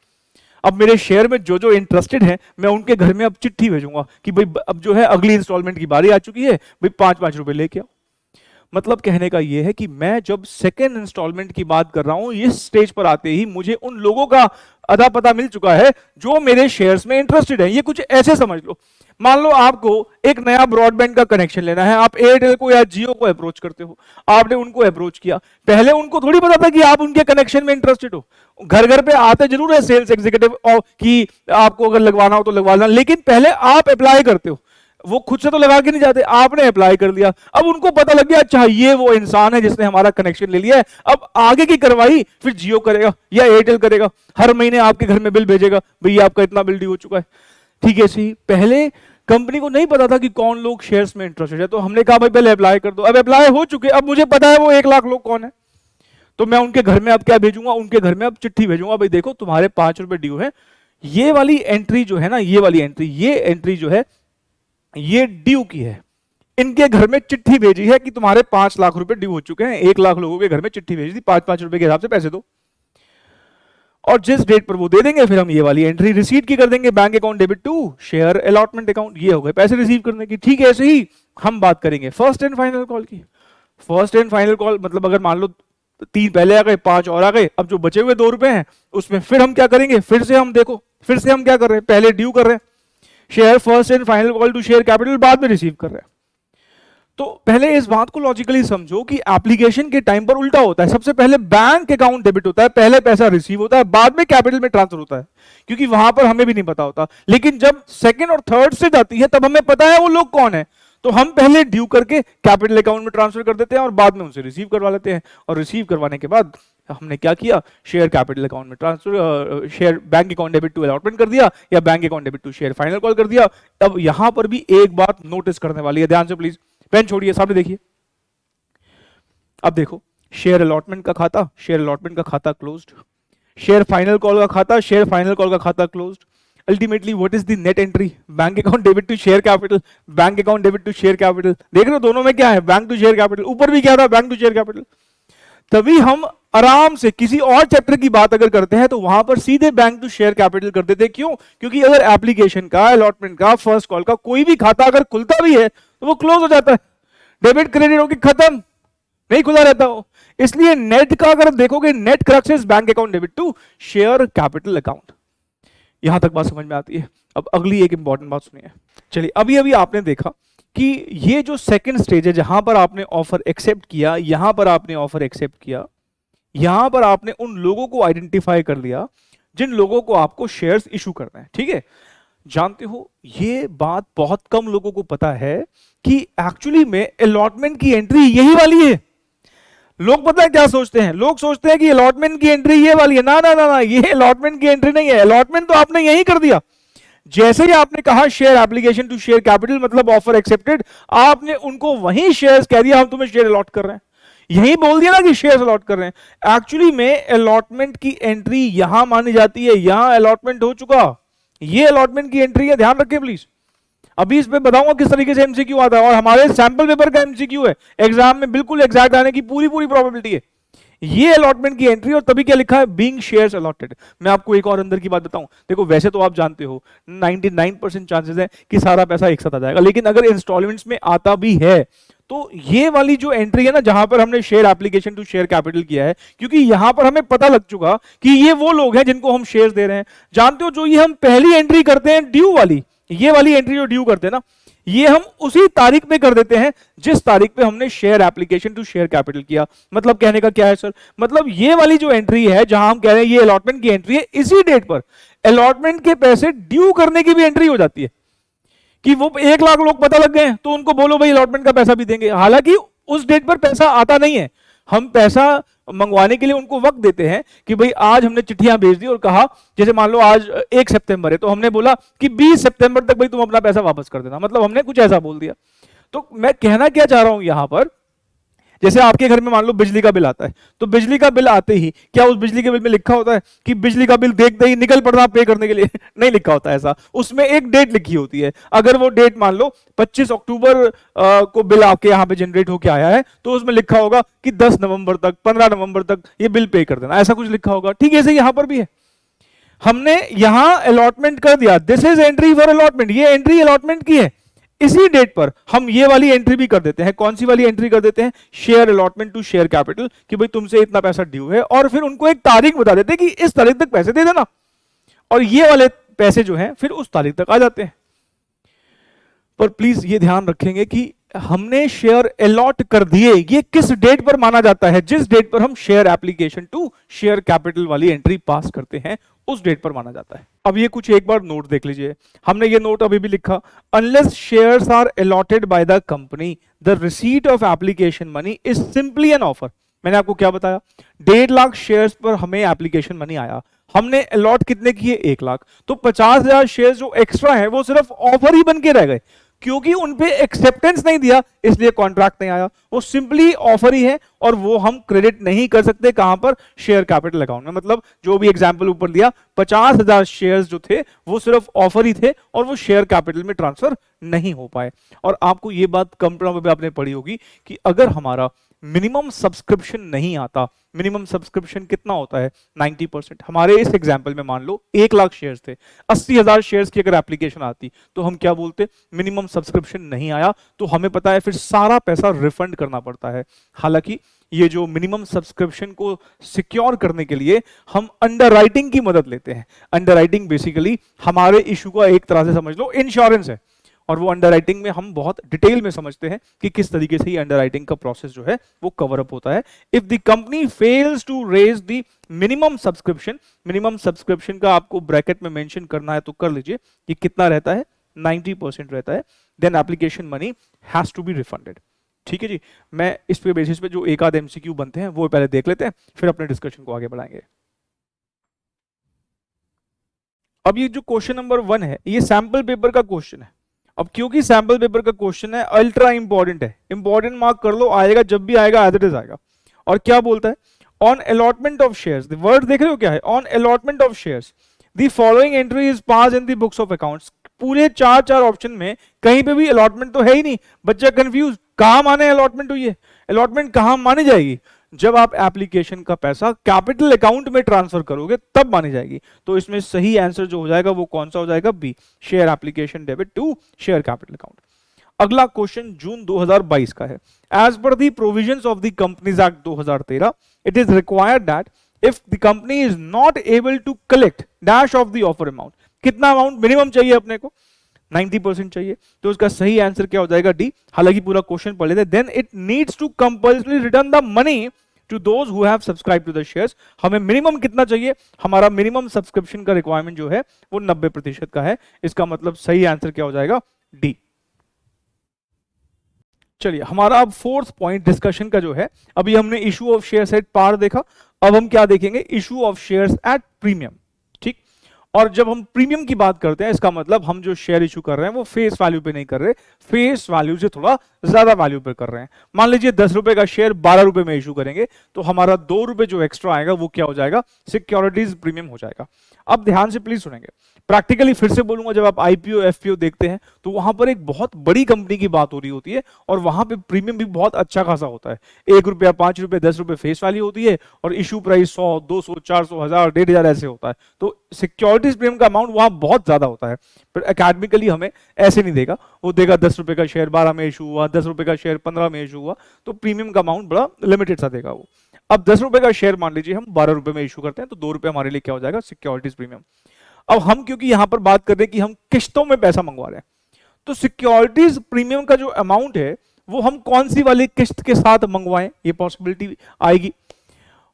अब मेरे शेयर में जो इंटरेस्टेड है मैं उनके घर में अब चिट्ठी भेजूंगा कि भाई अब जो है अगली इंस्टॉलमेंट की बारी आ चुकी है, भाई 5-5 रुपए लेके आओ। मतलब कहने का यह है कि मैं जब सेकेंड इंस्टॉलमेंट की बात कर रहा हूं, इस स्टेज पर आते ही मुझे उन लोगों का अदा पता मिल चुका है जो मेरे शेयर्स में इंटरेस्टेड है। ये कुछ ऐसे समझ लो, मान लो आपको एक नया ब्रॉडबैंड का कनेक्शन लेना है, आप एयरटेल को या जियो को अप्रोच करते हो, आपने उनको अप्रोच किया, पहले उनको थोड़ी पता था कि आप उनके कनेक्शन में इंटरेस्टेड हो। घर घर पे आते जरूर है सेल्स एग्जीक्यूटिव कि आपको अगर लगवाना हो तो लगवाना, लेकिन पहले आप अप्लाई करते हो, वो खुद से तो लगा के नहीं जाते, आपने अप्लाई कर दिया। अब उनको पता लग गया अच्छा ये वो इंसान है जिसने हमारा कनेक्शन ले लिया है, अब आगे की कार्रवाई फिर जियो करेगा या एयरटेल करेगा, हर महीने आपके घर में बिल भेजेगा, भैया आपका इतना बिल ड्यू हो चुका है। ठीक है, सी पहले कंपनी को नहीं पता था कि कौन लोग शेयर्स में इंटरेस्टेड है, तो हमने कहा भाई पहले अप्लाई कर दो। अब अप्लाई हो चुके, अब मुझे पता है वो 1 लाख लोग कौन है, तो मैं उनके घर में अब क्या भेजूंगा, उनके घर में अब चिट्ठी भेजूंगा, भाई देखो तुम्हारे 5 रुपए ड्यू है, ये वाली एंट्री जो है ना, ये वाली एंट्री, ये एंट्री जो है ये ड्यू की है, इनके घर में चिट्ठी भेजी है कि तुम्हारे 5 लाख रुपए ड्यू हो चुके हैं, 1 लाख लोगों के घर में चिट्ठी भेजी थी, 5-5 रुपए के हिसाब से पैसे दो, और जिस डेट पर वो दे देंगे फिर हम ये वाली एंट्री रिसीट की कर देंगे, bank account debit to share allotment account, ये हो गए पैसे रिसीव करने की। ठीक है, ऐसे ही हम बात करेंगे फर्स्ट एंड फाइनल कॉल की। फर्स्ट एंड फाइनल कॉल मतलब अगर मान लो 3 पहले आ गए, 5 और आ गए, अब जो बचे हुए 2 रुपए हैं उसमें फिर हम क्या करेंगे, फिर से हम देखो, फिर से हम क्या कर रहे हैं, पहले ड्यू कर रहे हैं, share first and final call to share capital बाद में रिसीव कर रहे हैं। तो पहले इस बात को लॉजिकली समझो कि एप्लीकेशन के टाइम पर उल्टा होता है, सबसे पहले बैंक अकाउंट डेबिट होता है, पहले पैसा रिसीव होता है, बाद में कैपिटल में ट्रांसफर होता है, क्योंकि वहां पर हमें भी नहीं पता होता। लेकिन जब सेकंड और थर्ड से जाती है तब हमें पता है वो लोग कौन है, तो हम पहले ड्यू करके कैपिटल अकाउंट में ट्रांसफर कर देते हैं और बाद में उनसे रिसीव करवा लेते हैं, और रिसीव करवाने के बाद हमने क्या किया, शेयर कैपिटल अकाउंट में transfer, share bank account debit to allotment कर दिया, या bank account debit to share final call कर दिया। अब यहां पर भी एक बात नोटिस करने वाली है, ध्यान से प्लीज, पेन छोड़िए, सामने देखिए। अब देखो, शेयर अलॉटमेंट का खाता, शेयर अलॉटमेंट का खाता क्लोज्ड, शेयर फाइनल कॉल का खाता, शेयर फाइनल कॉल का खाता closed. Ultimately what is the net entry, bank account debit to share capital, bank account debit to share capital. देख रहे हो दोनों में क्या है, बैंक टू शेयर कैपिटल, ऊपर भी क्या था, बैंक टू शेयर कैपिटल। तभी हम आराम से किसी और चैप्टर की बात अगर करते हैं तो वहां पर सीधे बैंक टू शेयर कैपिटल कर देते हैं। क्यों? क्योंकि अगर एप्लीकेशन का, अलॉटमेंट का, फर्स्ट कॉल का कोई भी खाता अगर खुलता भी है तो वो क्लोज हो जाता है, डेबिट क्रेडिट होकर खत्म, नहीं खुला रहता हो। इसलिए नेट का अगर देखोगे, net crux bank account debit to share capital account. यहां तक बात समझ में आती है। अब अगली एक इंपॉर्टेंट बात सुनिए। चलिए, अभी अभी आपने देखा कि ये जो सेकंड स्टेज है, जहां पर आपने ऑफर एक्सेप्ट किया, यहां पर आपने ऑफर एक्सेप्ट किया, यहां पर आपने उन लोगों को आइडेंटिफाई कर लिया जिन लोगों को आपको शेयर्स इशू करना है। ठीक है, जानते हो ये बात बहुत कम लोगों को पता है कि एक्चुअली में अलॉटमेंट की एंट्री यही वाली है। लोग पता है क्या सोचते हैं, लोग सोचते हैं कि अलॉटमेंट की एंट्री ये वाली है। ना ना ना ना, ये अलॉटमेंट की एंट्री नहीं है। अलॉटमेंट तो आपने यही कर दिया, जैसे ही आपने कहा share application to share capital मतलब ऑफर एक्सेप्टेड, आपने उनको वही शेयर्स कह दिया, हम तुम्हें शेयर अलॉट कर रहे हैं, यही बोल दिया ना कि शेयर्स अलॉट कर रहे हैं। एक्चुअली में अलॉटमेंट की एंट्री यहां मानी जाती है, यहां अलॉटमेंट हो चुका, ये अलॉटमेंट की एंट्री है, ध्यान रखें प्लीज। अभी इस पे बताऊंगा किस तरीके से एमसीक्यू आता है, और हमारे सैंपल पेपर का एमसीक्यू है, एग्जाम में बिल्कुल एग्जैक्ट आने की पूरी पूरी प्रोबेबिलिटी है। ये अलॉटमेंट की एंट्री, और तभी क्या लिखा है, बीइंग शेयर्स अलॉटेड। मैं आपको एक और अंदर की बात बताऊं, देखो वैसे तो आप जानते हो 99% चांसेस है कि सारा पैसा एक साथ आ जाएगा, लेकिन अगर इंस्टॉलमेंट्स में आता भी है तो ये वाली जो एंट्री है ना, जहां पर हमने share application to share capital किया है, क्योंकि यहां पर हमें पता लग चुका कि ये वो लोग हैं जिनको हम शेयर्स दे रहे हैं। जानते हो जो ये हम पहली एंट्री करते हैं ड्यू वाली, ये वाली एंट्री जो ड्यू करते हैं ना, ये हम उसी तारीख पे कर देते हैं जिस तारीख पे हमने share application to share capital किया। मतलब कहने का क्या है सर, मतलब ये वाली जो एंट्री है जहां हम कह रहे हैं ये अलॉटमेंट की एंट्री है, इसी डेट पर अलॉटमेंट के पैसे ड्यू करने की भी एंट्री हो जाती है कि वो 1 लाख लोग पता लग गए तो उनको बोलो भाई अलॉटमेंट का पैसा भी देंगे, हालांकि उस डेट पर पैसा आता नहीं है। हम पैसा मंगवाने के लिए उनको वक्त देते हैं कि भाई आज हमने चिट्ठियां भेज दी और कहा, जैसे मान लो आज 1 सितंबर है तो हमने बोला कि 20 सितंबर तक भाई तुम अपना पैसा वापस कर देना, मतलब हमने कुछ ऐसा बोल दिया। तो मैं कहना क्या चाह रहा हूं यहां पर, जैसे आपके घर में मान लो बिजली का बिल आता है, तो बिजली का बिल आते ही क्या उस बिजली के बिल में लिखा होता है कि बिजली का बिल देखते ही निकल पड़ना पे करने के लिए? नहीं लिखा होता ऐसा, उसमें एक डेट लिखी होती है। अगर वो डेट मान लो 25 अक्टूबर को बिल आपके यहाँ पे जनरेट होकर आया है, तो उसमें लिखा होगा कि 10 नवंबर तक, 15 नवंबर तक ये बिल पे कर देना, ऐसा कुछ लिखा होगा। ठीक है, ऐसे यहां पर भी है, हमने यहां अलॉटमेंट कर दिया, this is entry for allotment, ये एंट्री अलॉटमेंट की है। इसी डेट पर हम ये वाली एंट्री भी कर देते हैं। कौन सी वाली एंट्री कर देते हैं? Share allotment to share capital, कि भाई तुमसे इतना पैसा ड्यू है, और फिर उनको एक तारीख बता देते हैं कि इस तारीख तक पैसे दे देना, और ये वाले पैसे जो हैं फिर उस तारीख तक आ जाते हैं। पर प्लीज ये ध्यान रखेंगे कि हमने शेयर अलॉट कर दिए, ये किस डेट पर माना जाता है? जिस डेट पर हम share application to share capital वाली एंट्री पास करते हैं उस डेट पर माना जाता है। अब ये कुछ एक बार नोट देख लीजिए, हमने ये नोट अभी भी लिखा, unless shares are allotted by the company the receipt of application money is simply an offer. मैंने आपको क्या बताया, 1.5 लाख शेयर्स पर हमें एप्लीकेशन मनी आया, हमने अलॉट कितने किए? 1 लाख, तो 50,000 शेयर्स जो एक्स्ट्रा है वो सिर्फ ऑफर ही बन के रह गए। क्योंकि उनपे एक्सेप्टेंस नहीं दिया इसलिए कॉन्ट्रैक्ट नहीं आया, वो सिंपली ऑफर ही है और वो हम क्रेडिट नहीं कर सकते कहां पर, शेयर कैपिटल अकाउंट में। मतलब जो भी एग्जांपल ऊपर दिया 50,000 शेयर्स जो थे वो सिर्फ ऑफर ही थे और वो शेयर कैपिटल में ट्रांसफर नहीं हो पाए। और आपको ये बात कंपनी में आपने पढ़ी होगी कि अगर हमारा मिनिमम सब्सक्रिप्शन नहीं आता, मिनिमम सब्सक्रिप्शन कितना होता है 90%। हमारे इस एग्जांपल में मान लो 1 लाख शेयर्स थे, 80,000 शेयर्स की अगर एप्लीकेशन आती तो हम क्या बोलते, मिनिमम सब्सक्रिप्शन नहीं आया तो हमें पता है फिर सारा पैसा रिफंड करना पड़ता है। हालांकि ये जो मिनिमम सब्सक्रिप्शन को सिक्योर करने के लिए हम अंडरराइटिंग की मदद लेते हैं। अंडरराइटिंग बेसिकली हमारे इशू का एक तरह से समझ लो इंश्योरेंस है, और वो अंडरराइटिंग में हम बहुत डिटेल में समझते हैं कि किस तरीके से ये अंडरराइटिंग का प्रोसेस जो है वो कवर अप होता है। If the company fails to raise the minimum subscription, minimum subscription का आपको ब्रैकेट में मेंशन करना है तो कर लीजिए, ये कितना रहता है 90% रहता है, then application money has to be refunded. ठीक है जी, मैं इस पे बेसिस पे जो एक आध एमसीक्यू बनते हैं वो पहले देख लेते हैं, फिर अपने डिस्कशन को आगे बढ़ाएंगे। अब ये जो क्वेश्चन नंबर 1 है ये सैंपल पेपर का क्वेश्चन है। अब क्योंकि सैंपल पेपर का क्वेश्चन है अल्ट्रा इंपॉर्टेंट है, इंपॉर्टेंट मार्क कर लो, आएगा जब भी आएगा एज इट इज आएगा। और क्या बोलता है, on allotment of shares, the word देख रहे हो क्या है, on allotment of shares the following entry is pass in the books of accounts. पूरे चार ऑप्शन में कहीं पे भी अलॉटमेंट तो है ही नहीं, बच्चा कंफ्यूज, कहां माने अलॉटमेंट हुई है, अलॉटमेंट कहां मानी जाएगी, जब आप एप्लीकेशन का पैसा कैपिटल अकाउंट में ट्रांसफर करोगे तब मानी जाएगी। तो इसमें सही आंसर जो हो जाएगा वो कौन सा हो जाएगा, B, share application debit to share capital account. अगला क्वेश्चन जून 2022 का है। As per the provisions of the companies act 2013 it is required that if the company is not able to collect dash of the offer amount, कितना amount minimum चाहिए अपने को, 90% चाहिए, तो उसका सही आंसर क्या हो जाएगा, डी। हालांकि पूरा क्वेश्चन पढ़ लेते, then it needs to compulsory return the money to those who have subscribe to the shares. हमें मिनिमम कितना चाहिए, हमारा मिनिमम सब्सक्रिप्शन का रिक्वायरमेंट जो है वो 90% का है, इसका मतलब सही आंसर क्या हो जाएगा, डी। चलिए हमारा अब 4th पॉइंट डिस्कशन का जो है, अभी हमने issue of shares at par देखा, अब हम क्या देखेंगे, issue of shares at premium. ठीक, और जब हम प्रीमियम की बात करते हैं इसका मतलब हम जो शेयर इशू कर रहे हैं वो फेस वैल्यू पे नहीं कर रहे, फेस वैल्यू से थोड़ा ज्यादा वैल्यू पे कर रहे हैं। मान लीजिए 10 रुपए का शेयर 12 रुपए में इशू करेंगे तो हमारा 2 रुपए जो एक्स्ट्रा आएगा वो क्या हो जाएगा, सिक्योरिटीज प्रीमियम हो जाएगा। अब ध्यान से प्लीज सुनेंगे, प्रैक्टिकली फिर से बोलूंगा, जब आप आईपीओ एफपीओ देखते हैं तो वहां पर एक बहुत बड़ी कंपनी की बात हो रही होती है और वहां पे प्रीमियम भी बहुत अच्छा खासा होता है, 1 रुपया 5 रुपए 10 रुपए फेस वैल्यू होती है और इशू प्राइस 100 200 400 1000 1500 ऐसे होता है, तो सिक्योरिटीज प्रीमियम का अमाउंट वहां बहुत ज्यादा होता है। पर एकेडमिकली हमें ऐसे नहीं देगा, वो देगा 10 रुपए का शेयर 12 में इशू हुआ, 10 रुपए का शेयर 15 में इशू हुआ, तो प्रीमियम का अमाउंट बड़ा लिमिटेड सा देगा वो। अब 10 रुपए का शेयर मान लीजिए हम 12 रुपए में इशू करते हैं तो 2 रुपए हमारे लिए क्या हो जाएगा, सिक्योरिटीज प्रीमियम। अब हम क्योंकि यहां पर बात कर रहे हैं कि हम किस्तों में पैसा मंगवा रहे हैं, तो सिक्योरिटीज प्रीमियम का जो अमाउंट है वो हम कौन सी वाली किस्त के साथ मंगवाएं, ये पॉसिबिलिटी आएगी।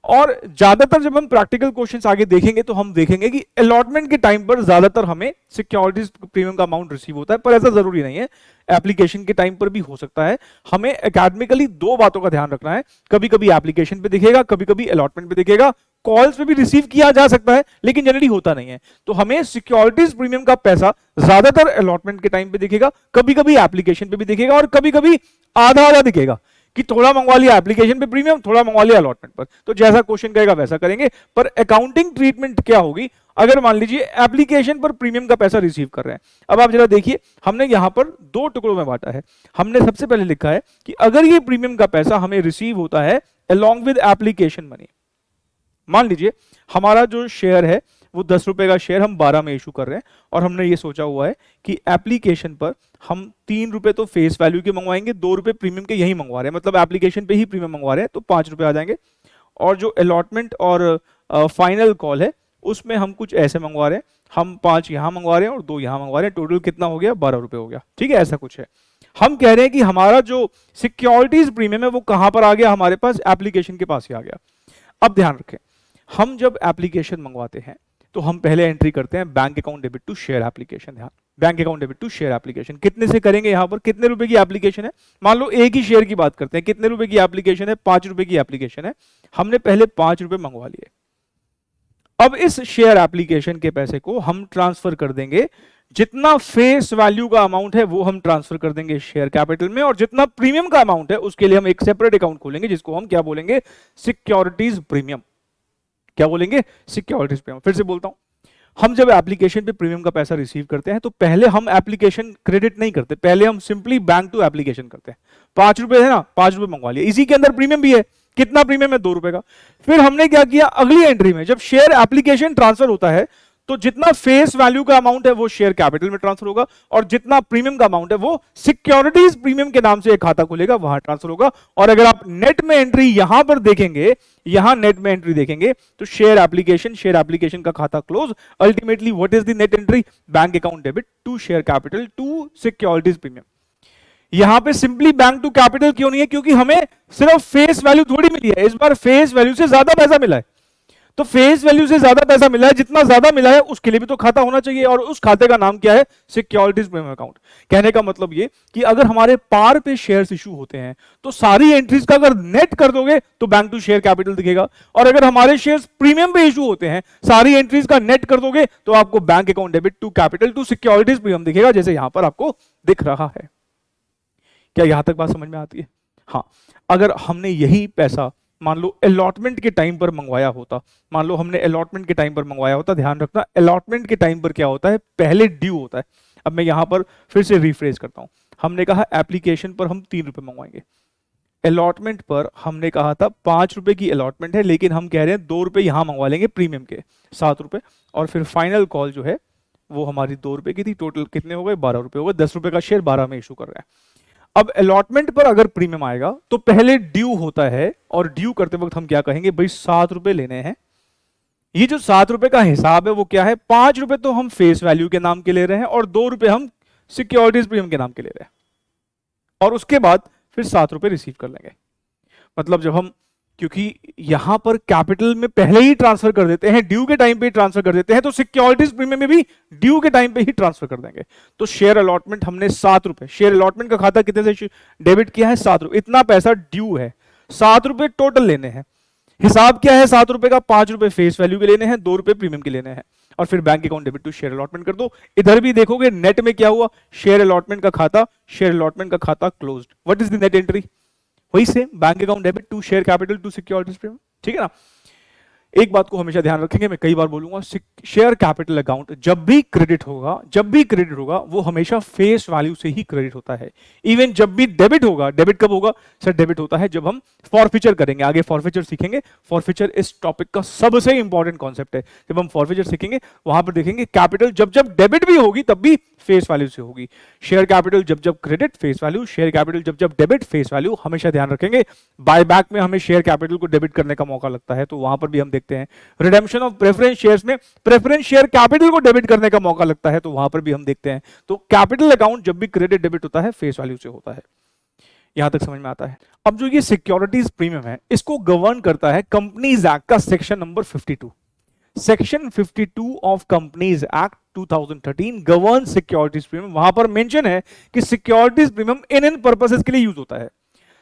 और ज्यादातर जब हम प्रैक्टिकल क्वेश्चंस आगे देखेंगे तो हम देखेंगे कि अलॉटमेंट के टाइम पर ज्यादातर हमें सिक्योरिटीज प्रीमियम का अमाउंट रिसीव होता है, पर ऐसा जरूरी नहीं है, एप्लीकेशन के टाइम पर भी हो सकता है। हमें एकेडमिकली 2 बातों का ध्यान रखना है, कभी कभी एप्लीकेशन पे दिखेगा, कभी कभी अलॉटमेंट पे दिखेगा, कॉल्स पे भी रिसीव किया जा सकता है लेकिन जनरली होता नहीं है। तो हमें सिक्योरिटीज प्रीमियम का पैसा ज्यादातर अलॉटमेंट के टाइम पे दिखेगा, कभी कभी एप्लीकेशन पे भी दिखेगा और कभी कभी आधा आधा दिखेगा कि थोड़ा मंगवा लिया एप्लीकेशन पे प्रीमियम, थोड़ा मंगवा लिया अलॉटमेंट पर। तो जैसा क्वेश्चन कहेगा वैसा करेंगे, पर अकाउंटिंग ट्रीटमेंट क्या होगी अगर मान लीजिए एप्लीकेशन पर प्रीमियम का पैसा रिसीव कर रहे हैं। अब आप जरा देखिए, हमने यहां पर 2 टुकड़ों में बांटा है। हमने सबसे पहले लिखा है कि अगर ये प्रीमियम का पैसा हमें रिसीव होता है अलॉन्ग विद एप्लीकेशन मनी, मान लीजिए हमारा जो शेयर है वो 10 रुपए का शेयर हम 12 में इशू कर रहे हैं और हमने ये सोचा हुआ है कि एप्लीकेशन पर हम 3 रुपए तो फेस वैल्यू के मंगवाएंगे, 2 रुपए प्रीमियम के यही मंगवा रहे हैं, मतलब एप्लीकेशन पे ही प्रीमियम मंगवा रहे हैं, तो 5 रुपए आ जाएंगे। और जो अलॉटमेंट और फाइनल कॉल है उसमें हम कुछ ऐसे मंगवा रहे हैं, हम 5 यहां मंगवा रहे हैं और 2 यहां मंगवा रहे हैं, टोटल कितना हो गया, 12 रुपए हो गया। ठीक है, ऐसा कुछ है। हम कह रहे हैं कि हमारा जो सिक्योरिटीज प्रीमियम है वो कहां पर आ गया, हमारे पास एप्लीकेशन के पास ही आ गया। अब ध्यान रखें, हम जब एप्लीकेशन मंगवाते हैं तो हम पहले एंट्री करते हैं bank account debit to share application. ध्यान, bank account debit to share application कितने से करेंगे, यहां पर कितने रुपए की एप्लीकेशन है, मान लो एक ही शेयर की बात करते हैं, कितने रुपए की एप्लीकेशन है, 5 रुपए की एप्लीकेशन है, हमने पहले 5 रुपए मंगवा लिए। अब इस शेयर एप्लीकेशन के पैसे को हम ट्रांसफर कर देंगे, जितना फेस वैल्यू का अमाउंट है वो हम ट्रांसफर कर देंगे शेयर कैपिटल में, और जितना प्रीमियम का अमाउंट है उसके लिए हम एक सेपरेट अकाउंट खोलेंगे जिसको हम क्या बोलेंगे, सिक्योरिटीज प्रीमियम। क्या बोलेंगे, सिक्योरिटीज प्रीमियम। फिर से बोलता हूं, हम जब एप्लीकेशन पे प्रीमियम का पैसा रिसीव करते हैं तो पहले हम एप्लीकेशन क्रेडिट नहीं करते, पहले हम सिंपली बैंक टू एप्लीकेशन करते हैं। 5 रुपए है ना, 5 रुपए मंगवा लिया, इसी के अंदर प्रीमियम भी है। कितना प्रीमियम है, 2 रुपए का। फिर हमने क्या किया, अगली एंट्री में जब शेयर एप्लीकेशन ट्रांसफर होता है तो जितना फेस वैल्यू का अमाउंट है वो शेयर कैपिटल में ट्रांसफर होगा, और जितना प्रीमियम का अमाउंट है वो सिक्योरिटीज प्रीमियम के नाम से एक खाता खुलेगा, वहां ट्रांसफर होगा। और अगर आप नेट में एंट्री यहां पर देखेंगे, यहां नेट में एंट्री देखेंगे तो शेयर एप्लीकेशन का खाता close. Ultimately what is the net entry, bank account debit to share capital to securities premium. यहां पे सिंपली बैंक टू कैपिटल क्यों नहीं है, क्योंकि हमें सिर्फ फेस वैल्यू थोड़ी मिली है, इस बार फेस वैल्यू से ज्यादा पैसा मिला है। तो फेस वैल्यू से ज्यादा पैसा मिला है, जितना ज्यादा मिला है उसके लिए भी तो खाता होना चाहिए, और उस खाते का नाम क्या है, सिक्योरिटीज प्रीमियम अकाउंट। कहने का मतलब ये कि अगर हमारे पार पे शेयर्स इशू होते हैं तो सारी एंट्रीज का अगर नेट कर दोगे तो बैंक टू शेयर कैपिटल दिखेगा, और अगर हमारे शेयर्स प्रीमियम पे इशू होते हैं सारी एंट्रीज का नेट कर दोगे तो आपको bank account debit to capital to securities premium दिखेगा, जैसे यहां पर आपको दिख रहा है। क्या यहां तक बात समझ में आती है? हाँ, अगर हमने यही पैसा मान लो अलॉटमेंट के टाइम पर मंगवाया होता, मान लो हमने अलॉटमेंट के टाइम पर मंगवाया होता, ध्यान रखना अलॉटमेंट के टाइम पर क्या होता है, पहले ड्यू होता है। अब मैं यहां पर फिर से रिफ्रेश करता हूं, हमने कहा एप्लीकेशन पर हम 3 रुपए मंगवाएंगे, अलॉटमेंट पर हमने कहा था 5 रुपए की अलॉटमेंट है, लेकिन हम कह रहे हैं 2 रुपए यहां मंगवा लेंगे प्रीमियम के, 7 रुपए, और फिर फाइनल कॉल जो है वो हमारी 2 रुपए की थी, टोटल कितने हो गए, 12 रुपए हो गए, 10 रुपए का शेयर 12 में इशू कर रहे हैं। अब अलॉटमेंट पर अगर प्रीमियम आएगा तो पहले ड्यू होता है, और ड्यू करते वक्त हम क्या कहेंगे, भाई 7 रुपए लेने हैं। ये जो 7 रुपए का हिसाब है वो क्या है, 5 रुपए तो हम फेस वैल्यू के नाम के ले रहे हैं और 2 रुपए हम सिक्योरिटीज प्रीमियम के नाम के ले रहे हैं, और उसके बाद फिर 7 रुपए रिसीव कर लेंगे। मतलब जब हम, क्योंकि यहां पर कैपिटल में पहले ही ट्रांसफर कर देते हैं, ड्यू के टाइम पे ही ट्रांसफर कर देते हैं, तो सिक्योरिटीज प्रीमियम में भी ड्यू के टाइम पे ही ट्रांसफर कर देंगे। तो शेयर अलॉटमेंट हमने 7 रुपए, शेयर अलॉटमेंट का खाता कितने से डेबिट किया है, 7 रुपए, इतना पैसा ड्यू है, 7 रुपए टोटल लेने हैं। हिसाब क्या है 7 रुपए का, 5 रुपए फेस वैल्यू के लेने हैं, 2 रुपए प्रीमियम के लेने हैं, और फिर bank account debit to share allotment कर दो। इधर भी देखोगे नेट में क्या हुआ, शेयर अलॉटमेंट का खाता closed. What is the net entry, वही same, bank account debit to share capital to securities premium. ठीक है ना। एक बात को हमेशा ध्यान रखेंगे, मैं कई बार बोलूंगा, शेयर कैपिटल अकाउंट जब भी क्रेडिट होगा वो हमेशा फेस वैल्यू से ही क्रेडिट होता है। इवन जब भी डेबिट होगा, डेबिट कब होगा सर, डेबिट होता है जब हम फॉरफीचर करेंगे, आगे फॉरफीचर सीखेंगे। फॉरफीचर इस टॉपिक का सबसे इंपॉर्टेंट कॉन्सेप्ट है। जब हम फॉरफीचर सीखेंगे वहां पर देखेंगे कैपिटल जब जब डेबिट भी होगी तब भी फेस वैल्यू से होगी, शेयर कैपिटल जब जब credit face value, share capital जब जब डेबिट फेस वैल्यू। हमेशा ध्यान रखेंगे, बायबैक में हमें शेयर कैपिटल को डेबिट करने का मौका लगता है तो वहां पर भी हम देखते हैं, रिडेम्पशन ऑफ प्रेफरेंस शेयर्स में प्रेफरेंस शेयर कैपिटल को डेबिट करने का मौका लगता है तो वहां पर भी हम देखते हैं। तो कैपिटल अकाउंट जब भी क्रेडिट डेबिट होता है फेस वैल्यू से होता है। यहां तक समझ में आता है। अब जो ये सिक्योरिटीज प्रीमियम है इसको गवर्न करता है कंपनीज एक्ट का section number 52। Section 52 of companies act 2013 govern securities premium. वहां पर मेंशन है कि सिक्योरिटीज प्रीमियम इन पर्पसेस के लिए यूज होता है।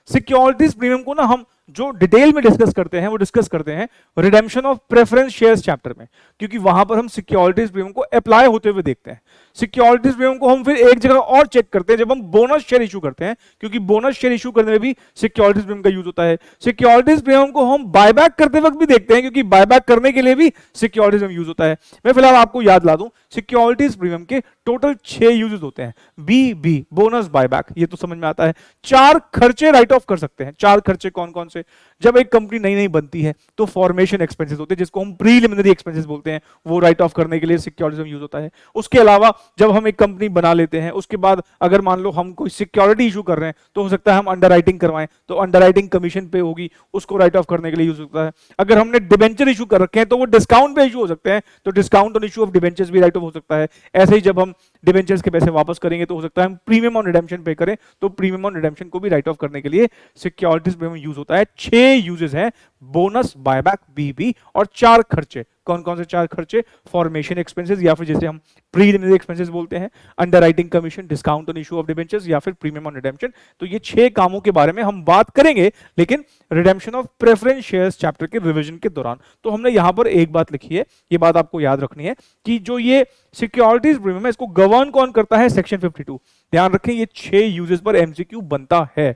सिक्योरिटीज प्रीमियम को ना हम जो डिटेल में डिस्कस करते हैं वो डिस्कस करते हैं redemption of preference shares chapter में, क्योंकि वहां पर हम सिक्योरिटीज प्रीमियम को अप्लाई होते हुए देखते हैं। सिक्योरिटीज प्रीमियम को हम फिर एक जगह और चेक करते हैं जब हम बोनस शेयर इशू करते हैं, क्योंकि बोनस शेयर इशू करने में भी सिक्योरिटीज प्रीमियम का यूज होता है। सिक्योरिटीज प्रीमियम को हम बायबैक करते वक्त भी देखते हैं, क्योंकि बायबैक करने के लिए भी सिक्योरिटीज प्रीमियम यूज होता है। मैं फिलहाल आपको याद ला दूं, सिक्योरिटीज प्रीमियम के टोटल 6 यूजेस होते हैं, बी बोनस, बायबैक, ये तो समझ में आता है। 4 खर्चे राइट ऑफ कर सकते हैं। 4 खर्चे कौन कौन से, जब एक कंपनी नई नई बनती है तो फॉर्मेशन एक्सपेंसेस होते हैं जिसको हम प्रीलिमिनरी एक्सपेंसेस बोलते हैं, वो राइट ऑफ करने के लिए सिक्योरिटीज यूज होता है। उसके अलावा जब हम एक कंपनी बना लेते हैं उसके बाद अगर मान लो हम कोई सिक्योरिटी इशू कर रहे हैं तो हो सकता है हम अंडरराइटिंग करवाएं, तो अंडरराइटिंग कमीशन पे होगी, उसको राइट ऑफ करने के लिए यूज होता है। अगर हमने डिबेंचर इशू कर रखे हैं तो वो डिस्काउंट पे इशू हो सकते हैं, तो discount on issue of debentures भी राइट ऑफ हो सकता है। ऐसे ही जब हम डिबेंचर्स के पैसे वापस करेंगे तो हो सकता है हम प्रीमियम ऑन रिडेम्पशन पे करें, तो प्रीमियम ऑन रिडेम्पशन को भी राइट ऑफ करने के लिए सिक्योरिटीज प्रीमियम यूज होता है। 6 यूजेस हैं, बोनस, बायबैक, बीबी, और 4 खर्चे। कौन कौन से 4 खर्चे? फॉर्मेशन एक्सपेंसेस या फिर जैसे हम प्रीलिमिनरी एक्सपेंसेस बोलते हैं, underwriting commission, discount on issue of debentures या फिर प्रीमियम ऑन रिडेम्पशन। तो ये 6 कामों के बारे में हम बात करेंगे, लेकिन redemption of preference shares chapter के रिवीजन के दौरान। तो हमने यहां पर एक बात लिखी है, ये बात आपको याद रखनी है कि जो ये सिक्योरिटीज प्रीमियम है इसको गवर्न कौन करता है? सेक्शन 52। ध्यान रखें ये 6 यूजेस पर एमसीक्यू बनता है,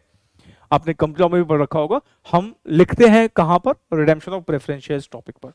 आपने कंप्यूटर में भी पढ़ रखा होगा। हम लिखते हैं कहां पर? Redemption of preference shares topic पर।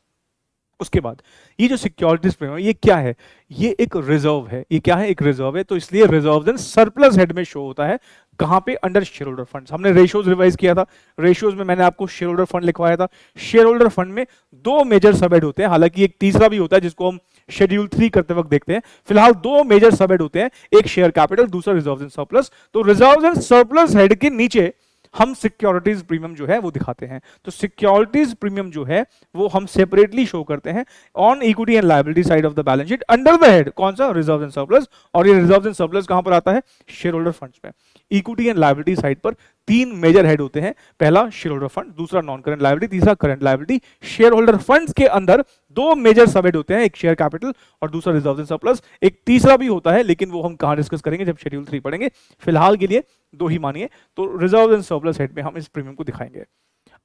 उसके बाद ये जो सिक्योरिटीज प्रीमियम ये क्या है? ये एक रिजर्व है। ये क्या है? एक रिजर्व है। तो इसलिए रिजर्व एंड सरप्लस हेड में शो होता है। कहां पे? Under share holder funds. हमने रेशियोज रिवाइज किया था, रेशियोज में मैंने आपको शेयर होल्डर फंड लिखवाया था। शेयर होल्डर फंड में 2 मेजर सब हेड होते हैं, हालांकि एक तीसरा भी होता है जिसको हम शेड्यूल 3 करते वक्त देखते हैं। फिलहाल 2 मेजर सब हेड होते हैं, एक शेयर कैपिटल, दूसरा रिजर्व एंड सरप्लस। तो रिजर्व एंड सरप्लस हेड के नीचे हम सिक्योरिटीज प्रीमियम जो है वो दिखाते हैं। तो सिक्योरिटीज प्रीमियम जो है वो हम सेपरेटली शो करते हैं on equity and liability side of the balance sheet under the head कौन सा? Reserve and surplus. और ये रिजर्व एंड सरप्लस कहां पर आता है? शेयर होल्डर फंड्स में। इक्विटी एंड लायबिलिटी साइड पर 3 मेजर हेड होते हैं, पहला शेयर होल्डर फंड, दूसरा नॉन करंट लायबिलिटी, तीसरा current liability. Share holder funds के अंदर 2 मेजर सब हेड होते हैं, एक शेयर कैपिटल और दूसरा रिजर्व एंड सरप्लस। एक तीसरा भी होता है लेकिन वो हम कहां डिस्कस करेंगे? जब शेड्यूल 3 पढ़ेंगे। फिलहाल के लिए 2 ही मानिए। तो रिजर्व एंड सरप्लस हेड में हम इस प्रीमियम को दिखाएंगे।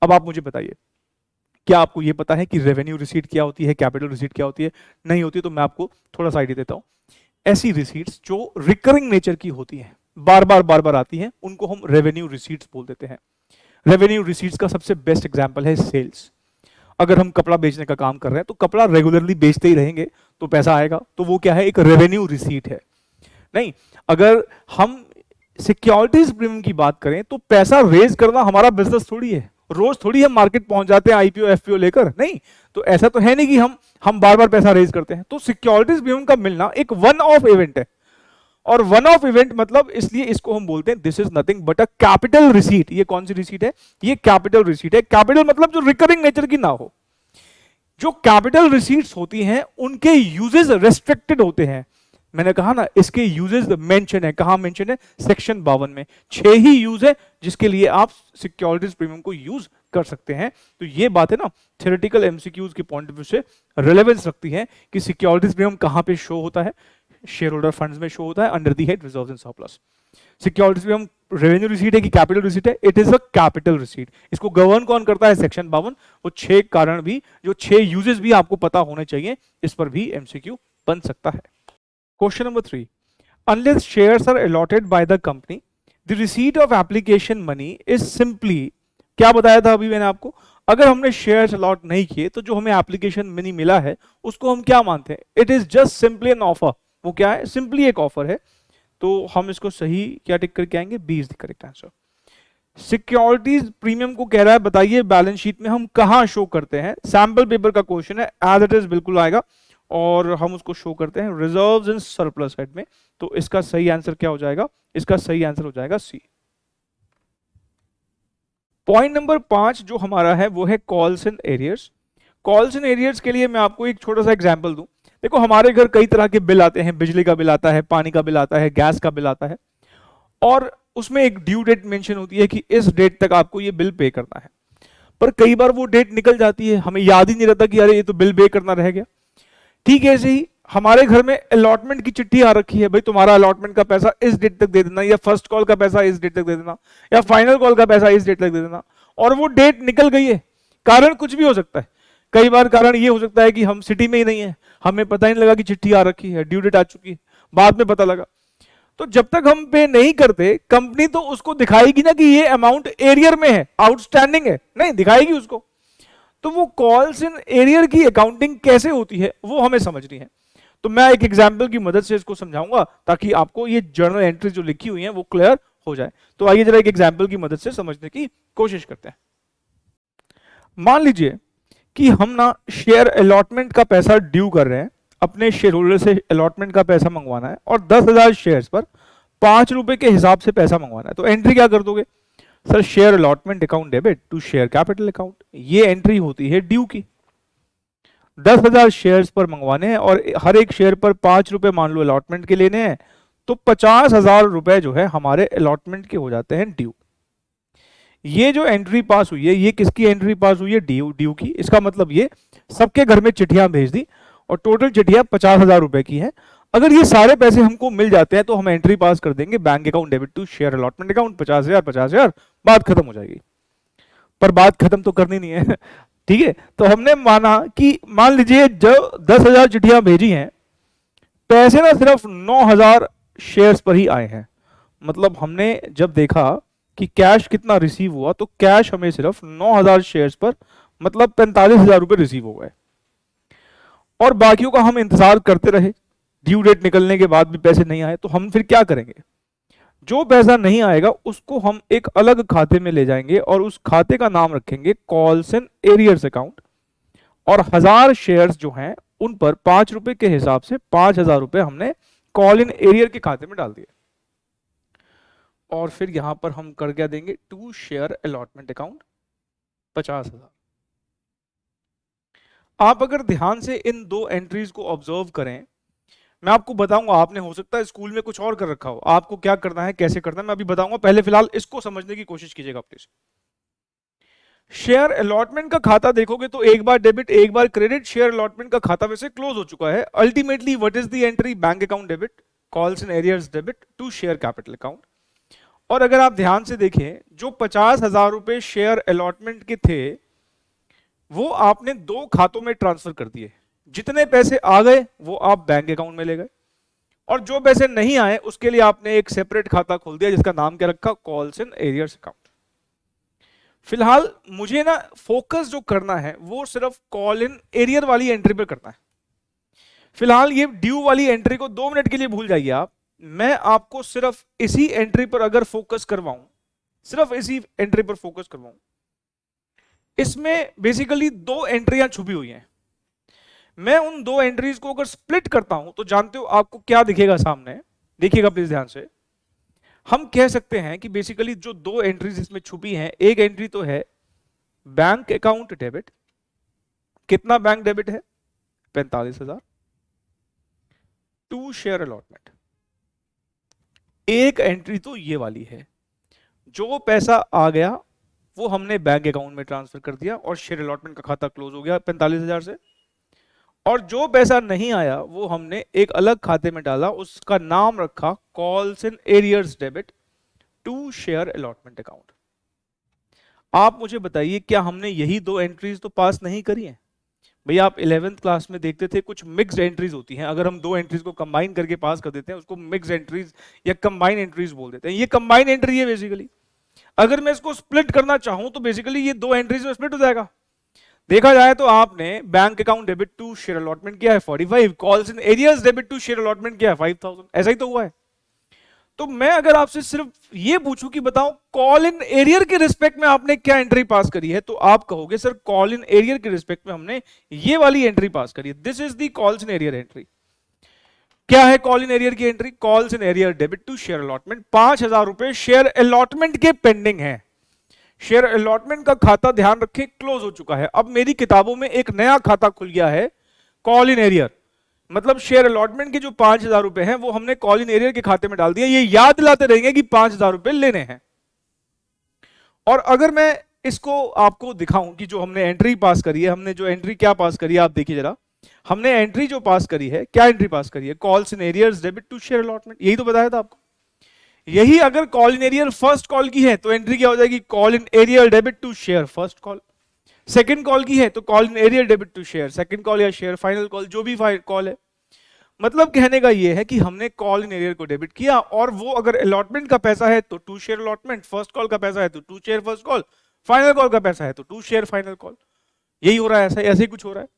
अब आप मुझे बताइए, क्या आपको यह पता है कि रेवेन्यू रिसीट क्या होती है, कैपिटल रिसीट क्या होती है? नहीं होती। तो मैं आपको थोड़ा सा आइडिया देता हूं। ऐसी रिसीट्स जो रिकरिंग नेचर की होती हैं, बार बार आती हैं, उनको हम रेवेन्यू रिसीट्स बोल देते हैं। रेवेन्यू रिसीट्स का सबसे बेस्ट एग्जांपल है सेल्स। अगर हम कपड़ा बेचने का काम कर रहे हैं तो कपड़ा रेगुलरली बेचते ही रहेंगे तो पैसा आएगा, तो वो क्या है? एक रेवेन्यू रिसीट है। नहीं, अगर हम सिक्योरिटीज प्रीमियम की बात करें तो पैसा रेज करना हमारा बिजनेस थोड़ी है। रोज थोड़ी हम मार्केट पहुंच जाते हैं आईपीओ एफपीओ लेकर, नहीं। तो ऐसा तो है नहीं कि हम बार बार पैसा रेज करते हैं। तो सिक्योरिटीज प्रीमियम का मिलना एक वन ऑफ इवेंट है। और वन ऑफ इवेंट मतलब इसलिए इसको हम बोलते हैं this is nothing but a capital receipt. ये कौन सी रिसीट है? ये कैपिटल रिसीट है। कैपिटल मतलब जो रिकरिंग नेचर की ना हो। जो कैपिटल रिसीट्स होती हैं उनके यूजेस रेस्ट्रिक्टेड होते हैं। मैंने कहा ना, इसके यूजेस मेंशन है। कहां मेंशन है? सेक्शन 52 में 6 ही यूज है जिसके लिए आप सिक्योरिटीज प्रीमियम को यूज कर सकते हैं। तो ये बात है ना, थ्योरेटिकल एमसीक्यूज के पॉइंट ऑफ व्यू से रिलेवेंस रखती है कि सिक्योरिटीज प्रीमियम कहां पे शो होता है? शेयर होल्डर फंड्स में शो होता है under the head reserves and surplus. Securities premium revenue receipt है कि कैपिटल रिसीट है? It is a capital receipt. इसको गवर्न कौन करता है? सेक्शन 52। वो 6 कारण भी, जो 6 यूजेस भी आपको पता होने चाहिए, इस पर भी एमसीक्यू बन सकता है। Question number 3. Unless shares are allotted by the company, the receipt of application money is simply, क्या बताया था अभी मैंने आपको? अगर हमने शेयर्स अलॉट नहीं किए तो जो हमें एप्लीकेशन मनी मिला है उसको हम क्या मानते हैं? It is just simply an offer. वो क्या है? सिंपली एक ऑफर है। तो हम इसको सही क्या टिक करके आएंगे? B is the correct answer. Securities premium को कह रहा है बताइए बैलेंस शीट में हम कहां शो करते हैं? सैंपल पेपर का क्वेश्चन है, एज इट इज बिल्कुल आएगा और हम उसको शो करते हैं रिजर्व्स एंड सरप्लस हेड में। तो इसका सही आंसर क्या हो जाएगा? इसका सही आंसर हो जाएगा सी। पॉइंट नंबर 5 जो हमारा है वो है calls and arrears. Calls and arrears के लिए मैं आपको एक छोटा सा एग्जांपल दूं। देखो, हमारे घर कई तरह के बिल आते हैं, बिजली का बिल आता है, पानी का बिल आता है, गैस का बिल आता है, और उसमें एक ड्यू डेट मेंशन होती है कि इस डेट तक आपको ये बिल पे करना है। पर कई बार वो डेट निकल जाती है, हमें याद ही नहीं रहता कि अरे ये तो बिल पे करना रह गया। ठीक है, ऐसे ही हमारे घर में अलॉटमेंट की चिट्ठी आ रखी है, भाई तुम्हारा अलॉटमेंट का पैसा इस डेट तक दे देना, या फर्स्ट कॉल का पैसा इस डेट तक दे देना, या फाइनल कॉल का पैसा इस डेट तक दे देना, और वो डेट निकल गई है। कारण कुछ भी हो सकता है। कई बार कारण ये हो सकता है कि हम सिटी में ही नहीं है, हमें पता ही नहीं लगा कि चिट्ठी आ रखी है, ड्यू डेट आ चुकी है, बाद में पता लगा। तो जब तक हम पे नहीं करते, कंपनी तो उसको दिखाएगी ना कि ये अमाउंट एरियर में है, आउटस्टैंडिंग है, नहीं दिखाएगी उसको। तो वो कॉल्स इन एरियर की अकाउंटिंग कैसे होती है वो हमें समझनी है। तो मैं एक एग्जांपल की मदद से इसको समझाऊंगा ताकि आपको ये जर्नल एंट्री जो लिखी हुई है वो क्लियर हो जाए। तो आइए जरा एक एग्जांपल की मदद से समझने की कोशिश करते हैं। मान लीजिए कि हम ना शेयर अलॉटमेंट का पैसा ड्यू कर रहे हैं, अपने शेयर होल्डर से अलॉटमेंट का पैसा मंगवाना है और 10,000 शेयर्स पर 5 रुपए के हिसाब से पैसा मंगवाना है। तो एंट्री क्या कर दोगे? Sir, share allotment account debit to share capital account. ये एंट्री होती है ड्यू की। 10,000 शेयर्स पर मंगवाने हैं और हर एक शेयर पर 5 रुपए मान लो अलॉटमेंट के लेने हैं, तो 50,000 रुपए जो है हमारे अलॉटमेंट के हो जाते हैं ड्यू। ये जो एंट्री पास हुई है, ये किसकी एंट्री पास हुई है? ड्यू, ड्यू की। इसका मतलब ये सबके घर में चिट्ठियां भेज दी और टोटल चिट्ठियां 50,000 रुपए की है। अगर ये सारे पैसे हमको मिल जाते हैं तो हम एंट्री पास कर देंगे, bank account debit to share allotment account, 50,000 50,000, बात खत्म हो जाएगी। पर बात खत्म तो करनी नहीं है ठीक है। तो हमने माना कि मान लीजिए जो 10,000 चिट्ठियां भेजी हैं, पैसे ना सिर्फ 9,000 शेयर्स पर ही आए हैं। मतलब हमने जब देखा कि कैश कितना रिसीव हुआ, तो कैश हमें सिर्फ 9,000 शेयर्स पर, मतलब 45,000 रुपए रिसीव हो गए। और बाकियों का हम इंतजार करते रहे, ड्यू डेट निकलने के बाद भी पैसे नहीं आए, तो हम फिर क्या करेंगे? जो पैसा नहीं आएगा उसको हम एक अलग खाते में ले जाएंगे और उस खाते का नाम रखेंगे कॉल्स एंड एरियर्स अकाउंट। और 1,000 शेयर्स जो हैं उन पर 5 रुपए के हिसाब से 5,000 रुपए हमने कॉल इन एरियर के खाते में डाल दिए। और फिर यहां पर हम कर क्या देंगे? To share allotment account 50,000। आप अगर ध्यान से इन दो एंट्रीज को ऑब्जर्व करें, मैं आपको बताऊंगा, आपने हो सकता है स्कूल में कुछ और कर रखा हो, आपको क्या करना है कैसे करना है मैं अभी बताऊंगा, पहले फिलहाल इसको समझने की कोशिश कीजिएगा प्लीज। शेयर अलॉटमेंट का खाता देखोगे तो एक बार डेबिट एक बार क्रेडिट, शेयर अलॉटमेंट का खाता वैसे क्लोज हो चुका है। Ultimately what is the entry? Bank account debit, calls and arrears debit to share capital account. और अगर आप ध्यान से देखें, जो 50,000 रुपए शेयर अलॉटमेंट के थे वो आपने दो खातों में ट्रांसफर कर दिए। जितने पैसे आ गए वो आप बैंक अकाउंट में ले गए, और जो पैसे नहीं आए उसके लिए आपने एक सेपरेट खाता खोल दिया जिसका नाम क्या रखा? Calls and arrears account. फिलहाल मुझे ना फोकस जो करना है वो सिर्फ कॉल इन एरियर वाली एंट्री पर करना है। फिलहाल ये ड्यू वाली एंट्री को 2 मिनट के लिए भूल जाइए आप। मैं आपको सिर्फ इसी एंट्री पर अगर फोकस करवाऊं, सिर्फ इसी एंट्री पर फोकस करवाऊं, इसमें बेसिकली 2 एंट्रियां छुपी हुई हैं। मैं उन 2 एंट्रीज को अगर स्प्लिट करता हूं तो जानते हो आपको क्या दिखेगा सामने? देखिएगा प्लीज ध्यान से। हम कह सकते हैं कि बेसिकली जो 2 एंट्रीज इसमें छुपी हैं, एक एंट्री तो है बैंक अकाउंट डेबिट। कितना बैंक डेबिट है? 45,000 टू शेयर अलॉटमेंट। एक एंट्री तो ये वाली है, जो पैसा आ गया वो हमने बैंक अकाउंट में ट्रांसफर कर दिया और शेयर अलॉटमेंट का खाता क्लोज हो गया 45,000 से। और जो पैसा नहीं आया वो हमने एक अलग खाते में डाला, उसका नाम रखा calls and arrears debit to share allotment account. आप मुझे बताइए, क्या हमने यही 2 एंट्रीज तो पास नहीं करी हैं? भैया आप 11th क्लास में देखते थे कुछ मिक्स्ड एंट्रीज होती हैं, अगर हम 2 एंट्रीज को कंबाइन करके पास कर देते हैं उसको मिक्स्ड एंट्रीज या कंबाइन एंट्रीज बोल देते हैं। ये कंबाइन एंट्री है बेसिकली। अगर मैं इसको स्प्लिट करना चाहूं तो बेसिकली ये 2 एंट्रीज में स्प्लिट हो जाएगा। देखा जाए तो आपने bank account debit to share allotment किया है 45, calls in arrears debit to share allotment किया है 5,000, ऐसा ही तो हुआ है। तो मैं अगर आपसे सिर्फ ये पूछूं कि बताओ कॉल इन एरियर के रिस्पेक्ट में आपने क्या एंट्री पास करी है, तो आप कहोगे सर कॉल इन एरियर के रिस्पेक्ट में हमने ये वाली एंट्री पास करी है, this is the calls in arrear entry. क्या है कॉल इन एरियर की entry? Calls in arrear debit to share allotment, 5,000 रुपए शेयर अलॉटमेंट के पेंडिंग है। शेयर अलॉटमेंट का खाता ध्यान रखें क्लोज हो चुका है। अब मेरी किताबों में एक नया खाता खुल गया है कॉल इन एरियर, मतलब शेयर अलॉटमेंट के जो 5,000 रुपए हैं वो हमने कॉल इन एरियर के खाते में डाल दिया। ये याद दिलाते रहेंगे कि 5,000 रुपए लेने हैं। और अगर मैं इसको आपको दिखाऊं कि जो हमने एंट्री पास करी है, हमने जो एंट्री क्या पास करी है आप देखिए जरा। हमने एंट्री जो पास करी है, क्या एंट्री पास करी है? Calls in arrears debit to share allotment, यही तो बताया था आपको। यही अगर call in arrear first call की है तो एंट्री क्या हो जाएगी? Call in arrear debit to share first call. Second call की है तो call in arrear debit to share second call या शेयर फाइनल कॉल, जो भी कॉल है। मतलब कहने का ये है कि हमने कॉल इन एरियर को डेबिट किया, और वो अगर अलॉटमेंट का पैसा है तो to share allotment, first call का पैसा है तो to share first call, final call का पैसा है तो टू शेयर फाइनल कॉल। यही हो रहा है, ऐसे ही कुछ हो रहा है।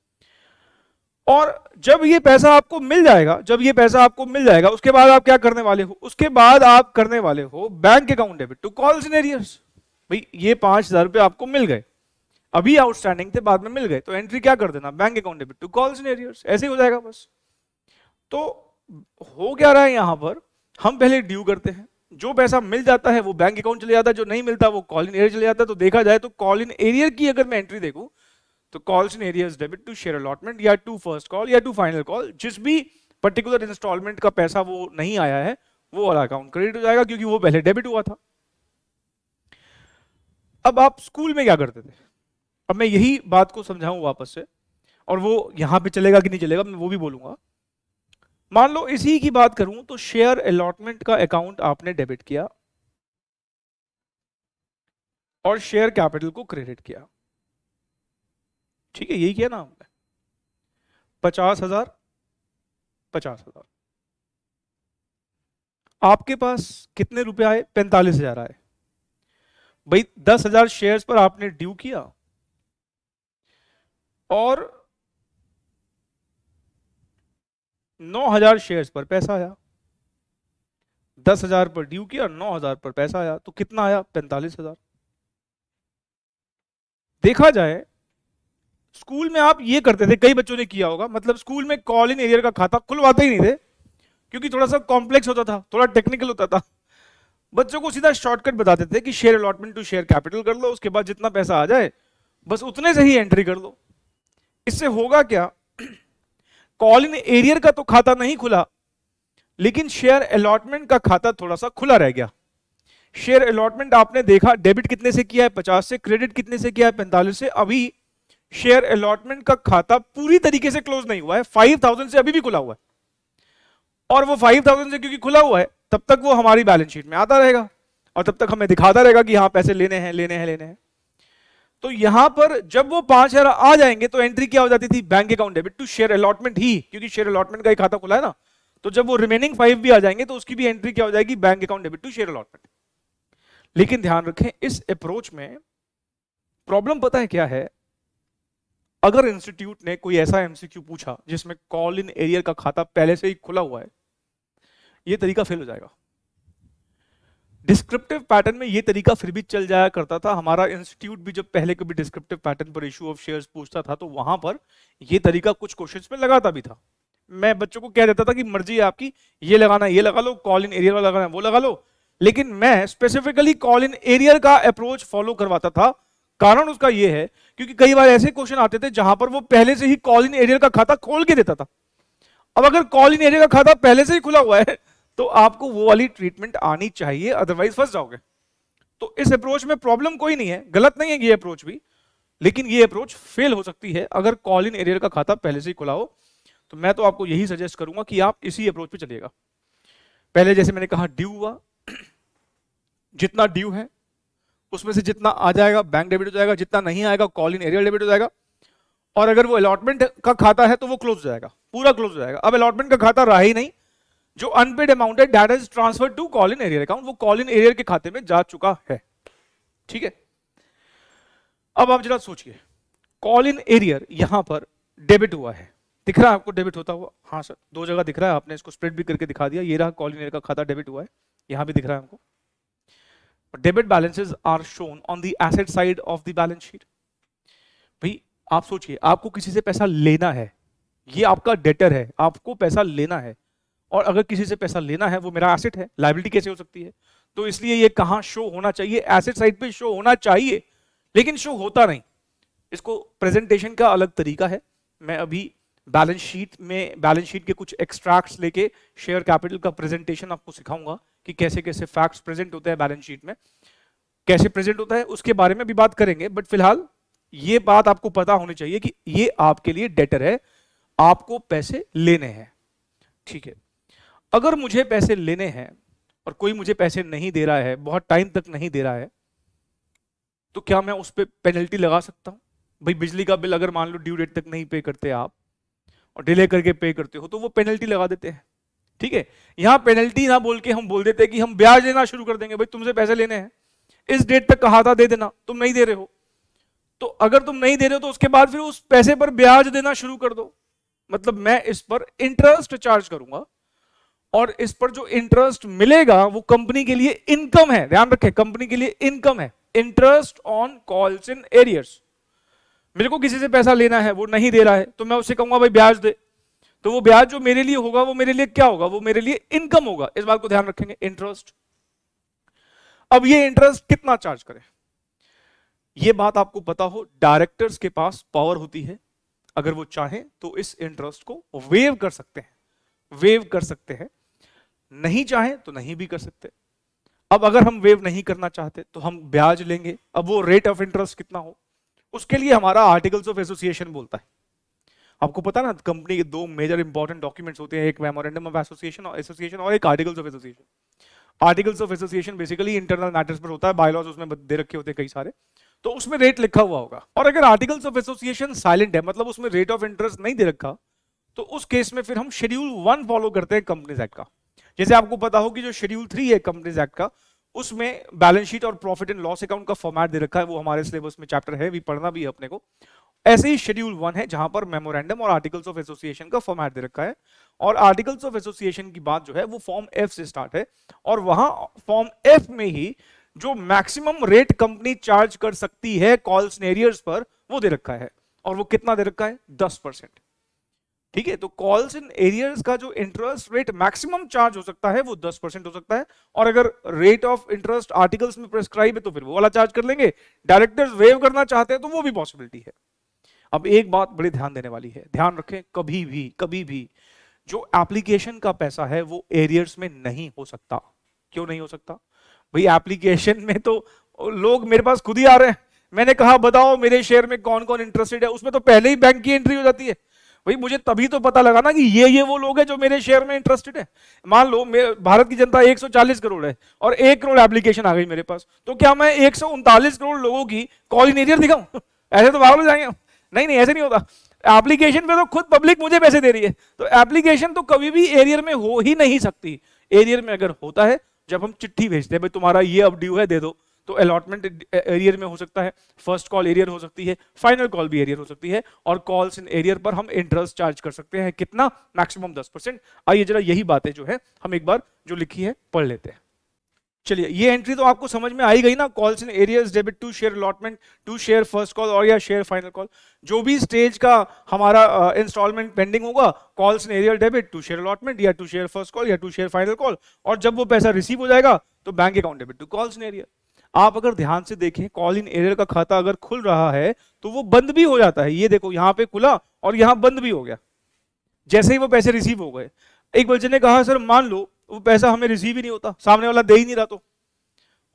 और जब ये पैसा आपको मिल जाएगा, जब ये पैसा आपको मिल जाएगा उसके बाद आप क्या करने वाले हो? उसके बाद आप करने वाले हो bank account debit to calls in arrears. भाई ये 5,000 रुपए आपको मिल गए, अभी आउटस्टैंडिंग थे बाद में मिल गए, तो एंट्री क्या कर देना? Bank account debit to calls in arrears, ऐसे ही हो जाएगा बस। तो हो क्या रहा है यहां पर? हम पहले ड्यू करते हैं, जो पैसा मिल जाता है वो बैंक अकाउंट चले जाता है, जो नहीं मिलता वो कॉल इन एरियर चले जाता है। तो देखा जाए तो कॉल इन एरियर की अगर मैं एंट्री देखूं तो calls in arrears debit to share allotment या टू फर्स्ट कॉल या टू फाइनल कॉल, जिस भी पर्टिकुलर इंस्टॉलमेंट का पैसा वो नहीं आया है वो वाला अकाउंट क्रेडिट हो जाएगा, क्योंकि वो पहले डेबिट हुआ था। अब आप स्कूल में क्या करते थे, अब मैं यही बात को समझाऊं वापस से, और वो यहां पे चलेगा कि नहीं चलेगा मैं वो भी बोलूंगा। मान लो इसी की बात करूं तो शेयर अलॉटमेंट का अकाउंट आपने डेबिट किया और शेयर कैपिटल को क्रेडिट किया, ठीक है, यही किया ना हमने। 50,000, 50,000, आपके पास कितने रुपए आए, 45,000 आए। भाई 10,000 शेयर्स पर आपने ड्यू किया और 9,000 शेयर्स पर पैसा आया। 10,000 पर ड्यू किया, 9,000 पर पैसा आया, तो कितना आया, 45,000। देखा जाए स्कूल में आप ये करते थे, कई बच्चों ने किया होगा, मतलब स्कूल में कॉल इन एरियर का खाता खुलवाते ही नहीं थे, क्योंकि थोड़ा सा कॉम्प्लेक्स होता था, थोड़ा टेक्निकल होता था। बच्चों को सीधा शॉर्टकट बताते थे कि share allotment to share capital कर लो, उसके बाद जितना पैसा आ जाए बस उतने से ही एंट्री कर लो। इससे होगा क्या, कॉल इन एरियर का तो खाता नहीं खुला, लेकिन शेयर अलॉटमेंट का खाता थोड़ा सा खुला रह गया। शेयर अलॉटमेंट आपने देखा डेबिट कितने से किया है, 50 से, क्रेडिट कितने से किया है, 45 से। अभी शेयर अलॉटमेंट का खाता पूरी तरीके से क्लोज नहीं हुआ है, 5,000 से अभी भी खुला हुआ है, और वो 5,000 से क्योंकि खुला हुआ है तब तक वो हमारी बैलेंस शीट में आता रहेगा और तब तक हमें दिखाता रहेगा कि हाँ पैसे लेने हैं लेने हैं लेने हैं। तो यहां पर जब वो 5,000 आ जाएंगे तो एंट्री क्या हो जाती थी, bank account debit to share allotment ही, क्योंकि शेयर अलॉटमेंट का ही खाता खुला है ना। तो जब वो रिमेनिंग 5 भी आ जाएंगे तो उसकी भी एंट्री क्या हो जाएगी, bank account debit to share allotment. लेकिन ध्यान रखें इस अप्रोच में प्रॉब्लम पता है क्या है, अगर इंस्टीट्यूट ने कोई ऐसा एमसीक्यू पूछा जिसमें कॉल इन एरियर का खाता पहले से ही खुला हुआ है, ये तरीका फेल हो जाएगा। डिस्क्रिप्टिव पैटर्न में ये तरीका फिर भी चल जाया करता था। हमारा इंस्टीट्यूट भी जब पहले कभी डिस्क्रिप्टिव पैटर्न पर इशू ऑफ शेयर्स पूछता था तो वहां पर ये तरीका कुछ क्वेश्चंस में लगाता भी था। मैं बच्चों को कह देता था कि मर्जी है आपकी, ये लगाना ये लगा लो, कॉल इन एरियर वाला लगाना वो लगा लो, लेकिन मैं स्पेसिफिकली कॉल इन एरियर का अप्रोच फॉलो करवाता था। कारण उसका ये है क्योंकि कई बार ऐसे क्वेश्चन आते थे जहां पर वो पहले से ही कॉल इन एरियर का खाता खोल के देता था। अब अगर कॉल इन एरिया का खाता पहले से ही खुला हुआ है तो आपको वो वाली ट्रीटमेंट आनी चाहिए, अदरवाइज फंस जाओगे। तो इस अप्रोच में प्रॉब्लम कोई नहीं है, गलत नहीं है ये अप्रोच भी, लेकिन ये अप्रोच फेल हो सकती है अगर कॉल इन एरियर का खाता पहले से ही खुला हो। तो मैं तो आपको यही सजेस्ट करूंगा कि आप इसी अप्रोच पे चलिएगा। पहले जैसे मैंने कहा ड्यू हुआ, जितना ड्यू है उसमें से जितना आ जाएगा बैंक डेबिट हो जाएगा, जितना नहीं आएगा कॉल इन एरियर डेबिट हो जाएगा, और अगर वो अलॉटमेंट का खाता है तो वो क्लोज हो जाएगा, पूरा क्लोज हो जाएगा। अब अलॉटमेंट का खाता रहा ही नहीं, जो अनपेड अमाउंट है that is transfer to call in arrear account, वो कॉल इन एरियर के खाते में जा चुका है, ठीक है। अब आप जरा सोचिए, कॉल इन एरियर यहां पर डेबिट हुआ है, दिख रहा है आपको डेबिट होता हुआ, हाँ सर 2 जगह दिख रहा है, आपने इसको स्प्रेड भी करके दिखा दिया, ये रहा कॉल इन एरियर का खाता डेबिट हुआ है, यहां भी दिख रहा है हमको। Debit balances are shown on the asset side of the balance sheet. भाई आप सोचिए, आपको किसी से पैसा लेना है, ये आपका डेटर है, आपको पैसा लेना है, और अगर किसी से पैसा लेना है वो मेरा एसेट है, लायबिलिटी कैसे हो सकती है। तो इसलिए ये कहां शो होना चाहिए, एसेट साइड पे शो होना चाहिए, लेकिन शो होता नहीं। इसको प्रेजेंटेशन का अलग तरीका है, मैं अभी बैलेंस शीट के कुछ एक्सट्रैक्ट्स लेके शेयर कैपिटल का प्रेजेंटेशन आपको सिखाऊंगा कि कैसे कैसे फैक्ट्स प्रेजेंट होते हैं बैलेंस शीट में, कैसे प्रेजेंट होता है उसके बारे में भी बात करेंगे। बट फिलहाल ये बात आपको पता होनी चाहिए कि ये आपके लिए डेटर है, आपको पैसे लेने हैं, ठीक है। अगर मुझे पैसे लेने हैं और कोई मुझे पैसे नहीं दे रहा है, बहुत टाइम तक नहीं दे रहा है, तो क्या मैं उस पर पेनल्टी लगा सकता हूं। भाई बिजली का बिल अगर मान लो ड्यू डेट तक नहीं पे करते आप और डिले करके पे करते हो तो वो पेनल्टी लगा देते हैं, ठीक है। यहां पेनल्टी ना बोल के हम बोल देते हैं कि हम ब्याज देना शुरू कर देंगे, भाई तुमसे पैसे लेने हैं, इस डेट तक कहा था दे देना, तुम नहीं दे रहे हो, तो अगर तुम नहीं दे रहे हो तो उसके बाद फिर उस पैसे पर ब्याज देना शुरू कर दो। मतलब मैं इस पर इंटरेस्ट चार्ज करूंगा और इस पर जो इंटरेस्ट मिलेगा वो कंपनी के लिए इनकम है, ध्यान रखें कंपनी के लिए इनकम है, interest on calls in arrears. मेरे को किसी से पैसा लेना है, वो नहीं दे रहा है, तो मैं उससे कहूंगा भाई ब्याज दे, तो वो ब्याज जो मेरे लिए होगा वो मेरे लिए क्या होगा, वो मेरे लिए इनकम होगा, इस बात को ध्यान रखेंगे, इंटरेस्ट। अब ये इंटरेस्ट कितना चार्ज करें, ये बात आपको पता हो, डायरेक्टर्स के पास पावर होती है, अगर वो चाहें तो इस इंटरेस्ट को वेव कर सकते हैं, वेव कर सकते हैं, नहीं चाहें तो नहीं भी कर सकते। अब अगर हम वेव नहीं करना चाहते तो हम ब्याज लेंगे। अब वो रेट ऑफ इंटरेस्ट कितना हो, उसके लिए हमारा आर्टिकल्स ऑफ एसोसिएशन बोलता है। आपको पता ना, कंपनी के दो मेजर इंपॉर्टेंट डॉक्यूमेंट्स होते हैं, एक मेमोरेंडम ऑफ एसोसिएशन और एक articles of association. Articles of association basically internal matters पर होता है, बायलॉज उसमें दे रखे होते हैं कई सारे, तो उसमें रेट लिखा हुआ होगा। और अगर आर्टिकल्स ऑफ एसोसिएशन साइलेंट है, मतलब उसमें रेट ऑफ इंटरेस्ट नहीं दे रखा, तो उस केस में फिर हम शेड्यूल 1 फॉलो करते हैं कंपनीज एक्ट का। जैसे आपको पता हो कि जो शेड्यूल 3 है कंपनीज एक्ट का, उसमें बैलेंस शीट और प्रॉफिट एंड लॉस अकाउंट का फॉर्मेट दे रखा है, वो हमारे सिलेबस में चैप्टर है, भी पढ़ना भी है अपने को। ऐसे ही शेड्यूल 1 है जहां पर मेमोरेंडम और आर्टिकल्स ऑफ एसोसिएशन का फॉर्मेट दे रखा है। और आर्टिकल्स ऑफ एसोसिएशन की बात जो है वो फॉर्म एफ से स्टार्ट है, और वहां फॉर्म एफ में ही जो मैक्सिमम रेट कंपनी चार्ज कर सकती है कॉल्स एंड एरियर्स पर, वो दे रखा है। और वो कितना दे रखा है? 10%। ठीक है, तो कॉल्स इन एरियर्स का जो इंटरेस्ट रेट मैक्सिमम चार्ज हो सकता है वो 10% हो सकता है। और अगर रेट ऑफ इंटरेस्ट आर्टिकल्स में प्रेस्क्राइब है तो फिर वो वाला चार्ज कर लेंगे। डायरेक्टर्स वेव करना चाहते हैं तो वो भी पॉसिबिलिटी है। अब एक बात बड़ी ध्यान देने वाली है, ध्यान रखें, कभी भी जो एप्लीकेशन का पैसा है वो एरियर्स में नहीं हो सकता। क्यों नहीं हो सकता भाई? एप्लीकेशन में तो लोग मेरे पास खुद ही आ रहे हैं, मैंने कहा बताओ मेरे शेयर में कौन कौन इंटरेस्टेड है, उसमें तो पहले ही बैंक की एंट्री हो जाती है। भाई मुझे तभी तो पता लगा ना कि ये वो लोग हैं जो मेरे शेयर में इंटरेस्टेड है। मान लो भारत की जनता 140 करोड़ है और 1 करोड़ एप्लीकेशन आ गई मेरे पास, तो क्या मैं 139 करोड़ लोगों की कॉल इन एरियर दिखाऊं? ऐसे तो पागल हो जाएंगे। नहीं, ऐसे नहीं होता। एप्लीकेशन पे तो खुद पब्लिक मुझे पैसे दे रही है, तो एप्लीकेशन तो कभी भी एरियर में हो ही नहीं सकती। एरियर में अगर होता है जब हम चिट्ठी भेजते हैं, भाई तुम्हारा ये अब ड्यू है दे दो, तो अलॉटमेंट एरियर में हो सकता है, फर्स्ट कॉल एरियर हो सकती है, फाइनल कॉल भी एरियर हो सकती है। और कॉल्स इन एरियर पर हम इंटरेस्ट चार्ज कर सकते हैं, कितना? मैक्सिमम 10%। आइए जरा यही बातें जो है हम एक बार जो लिखी है पढ़ लेते हैं। चलिए, ये एंट्री तो आपको समझ में आई गई ना, calls in arrears debit to share allotment to share first call और या शेयर फाइनल कॉल। जो भी स्टेज का हमारा इंस्टॉलमेंट पेंडिंग होगा, calls in arrear debit to share allotment या टू शेयर फर्स्ट कॉल या टू शेयर फाइनल कॉल। और जब वो पैसा रिसीव हो जाएगा तो bank account debit to calls in arrear. आप अगर ध्यान से देखें, कॉल इन एरियर का खाता अगर खुल रहा है तो वो बंद भी हो जाता है। ये देखो, यहां पे खुला और यहां बंद भी हो गया जैसे ही वो पैसे रिसीव हो गए। एक बच्चे ने कहा सर मान लो वो पैसा हमें रिसीव ही नहीं होता, सामने वाला दे ही नहीं रहा, तो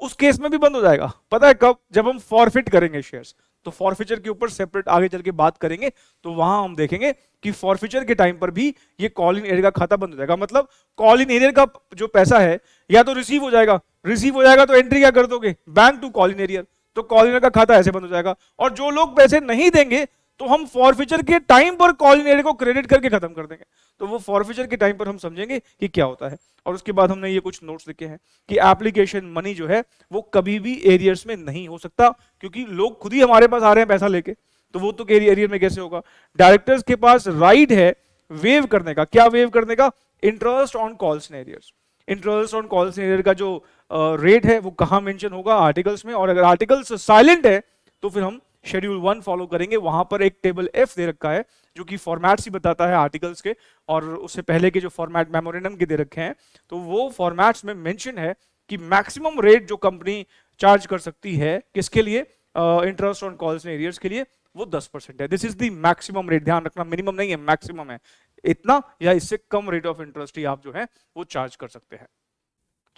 उस केस में भी बंद हो जाएगा। पता है कब? जब हम फॉरफिट करेंगे शेयर्स। तो फॉरफिचर के ऊपर सेपरेट आगे चल के बात करेंगे, तो वहां हम देखेंगे कि फॉरफिचर के टाइम पर भी ये कॉल इन एरियर का खाता बंद हो जाएगा। मतलब कॉल इन एरियर का जो पैसा है या तो रिसीव हो जाएगा तो एंट्री क्या कर दोगे? Bank to call in arrear, तो कॉल इन एरियर का खाता ऐसे बंद हो जाएगा। और जो लोग पैसे नहीं देंगे तो हम फॉरफिचर के टाइम पर कॉल इन एरियर को क्रेडिट करके खत्म कर देंगे। तो वो फॉरफिचर के टाइम पर हम समझेंगे कि क्या होता है। और उसके बाद हमने ये कुछ नोट्स लिखे हैं कि एप्लीकेशन मनी जो है वो कभी भी एरियर्स में नहीं हो सकता, क्योंकि लोग खुद ही हमारे पास आ रहे हैं पैसा लेके, तो वो तो एरियर में कैसे होगा? डायरेक्टर्स के पास राइट है वेव करने का। क्या वेव करने का? Interest on calls in arrears. Interest on calls in arrear का जो रेट है वो कहां मेंशन होगा? आर्टिकल्स में। और अगर आर्टिकल्स साइलेंट है तो फिर हम शेड्यूल 1 फॉलो करेंगे। वहां पर एक टेबल एफ दे रखा है जो कि फॉर्मेट्स ही बताता है आर्टिकल्स के, और उससे पहले के जो फॉर्मेट मेमोरेंडम के दे रखे हैं, तो वो फॉर्मेट्स में मेंशन है कि मैक्सिमम रेट जो कंपनी चार्ज कर सकती है किसके लिए? Interest on calls and arrears के लिए, वो 10% है। This is the maximum rate. ध्यान रखना, मिनिमम नहीं है, मैक्सिमम है। इतना या इससे कम रेट ऑफ इंटरेस्ट ही आप जो है वो चार्ज कर सकते हैं।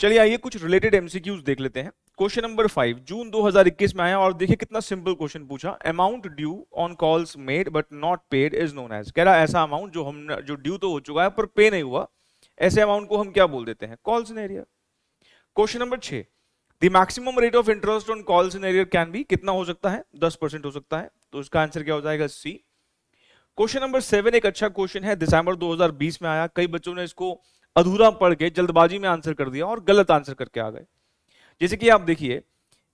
चलिए आइए कुछ रिलेटेड एमसीक्यूज देख लेते हैं। क्वेश्चन नंबर 5 जून 2021 में आया, और देखिए कितना सिंपल क्वेश्चन पूछा। Amount due on calls made but not paid is known as. कह रहा है ऐसा अमाउंट जो ड्यू तो हो चुका है पर पे नहीं हुआ, ऐसे अमाउंट को हम क्या बोल देते हैं? Calls in arrear. Question number 6 the maximum rate of interest on calls in arrear can be, कितना हो सकता है? 10% हो सकता है। तो इसका आंसर क्या हो जाएगा? सी। क्वेश्चन नंबर 7 एक अच्छा क्वेश्चन है, दिसंबर 2020 में आया। कई बच्चों ने इसको अधूरा पढ़ के जल्दबाजी में आंसर कर दिया और गलत आंसर करके आ गए। जैसे कि आप देखिए,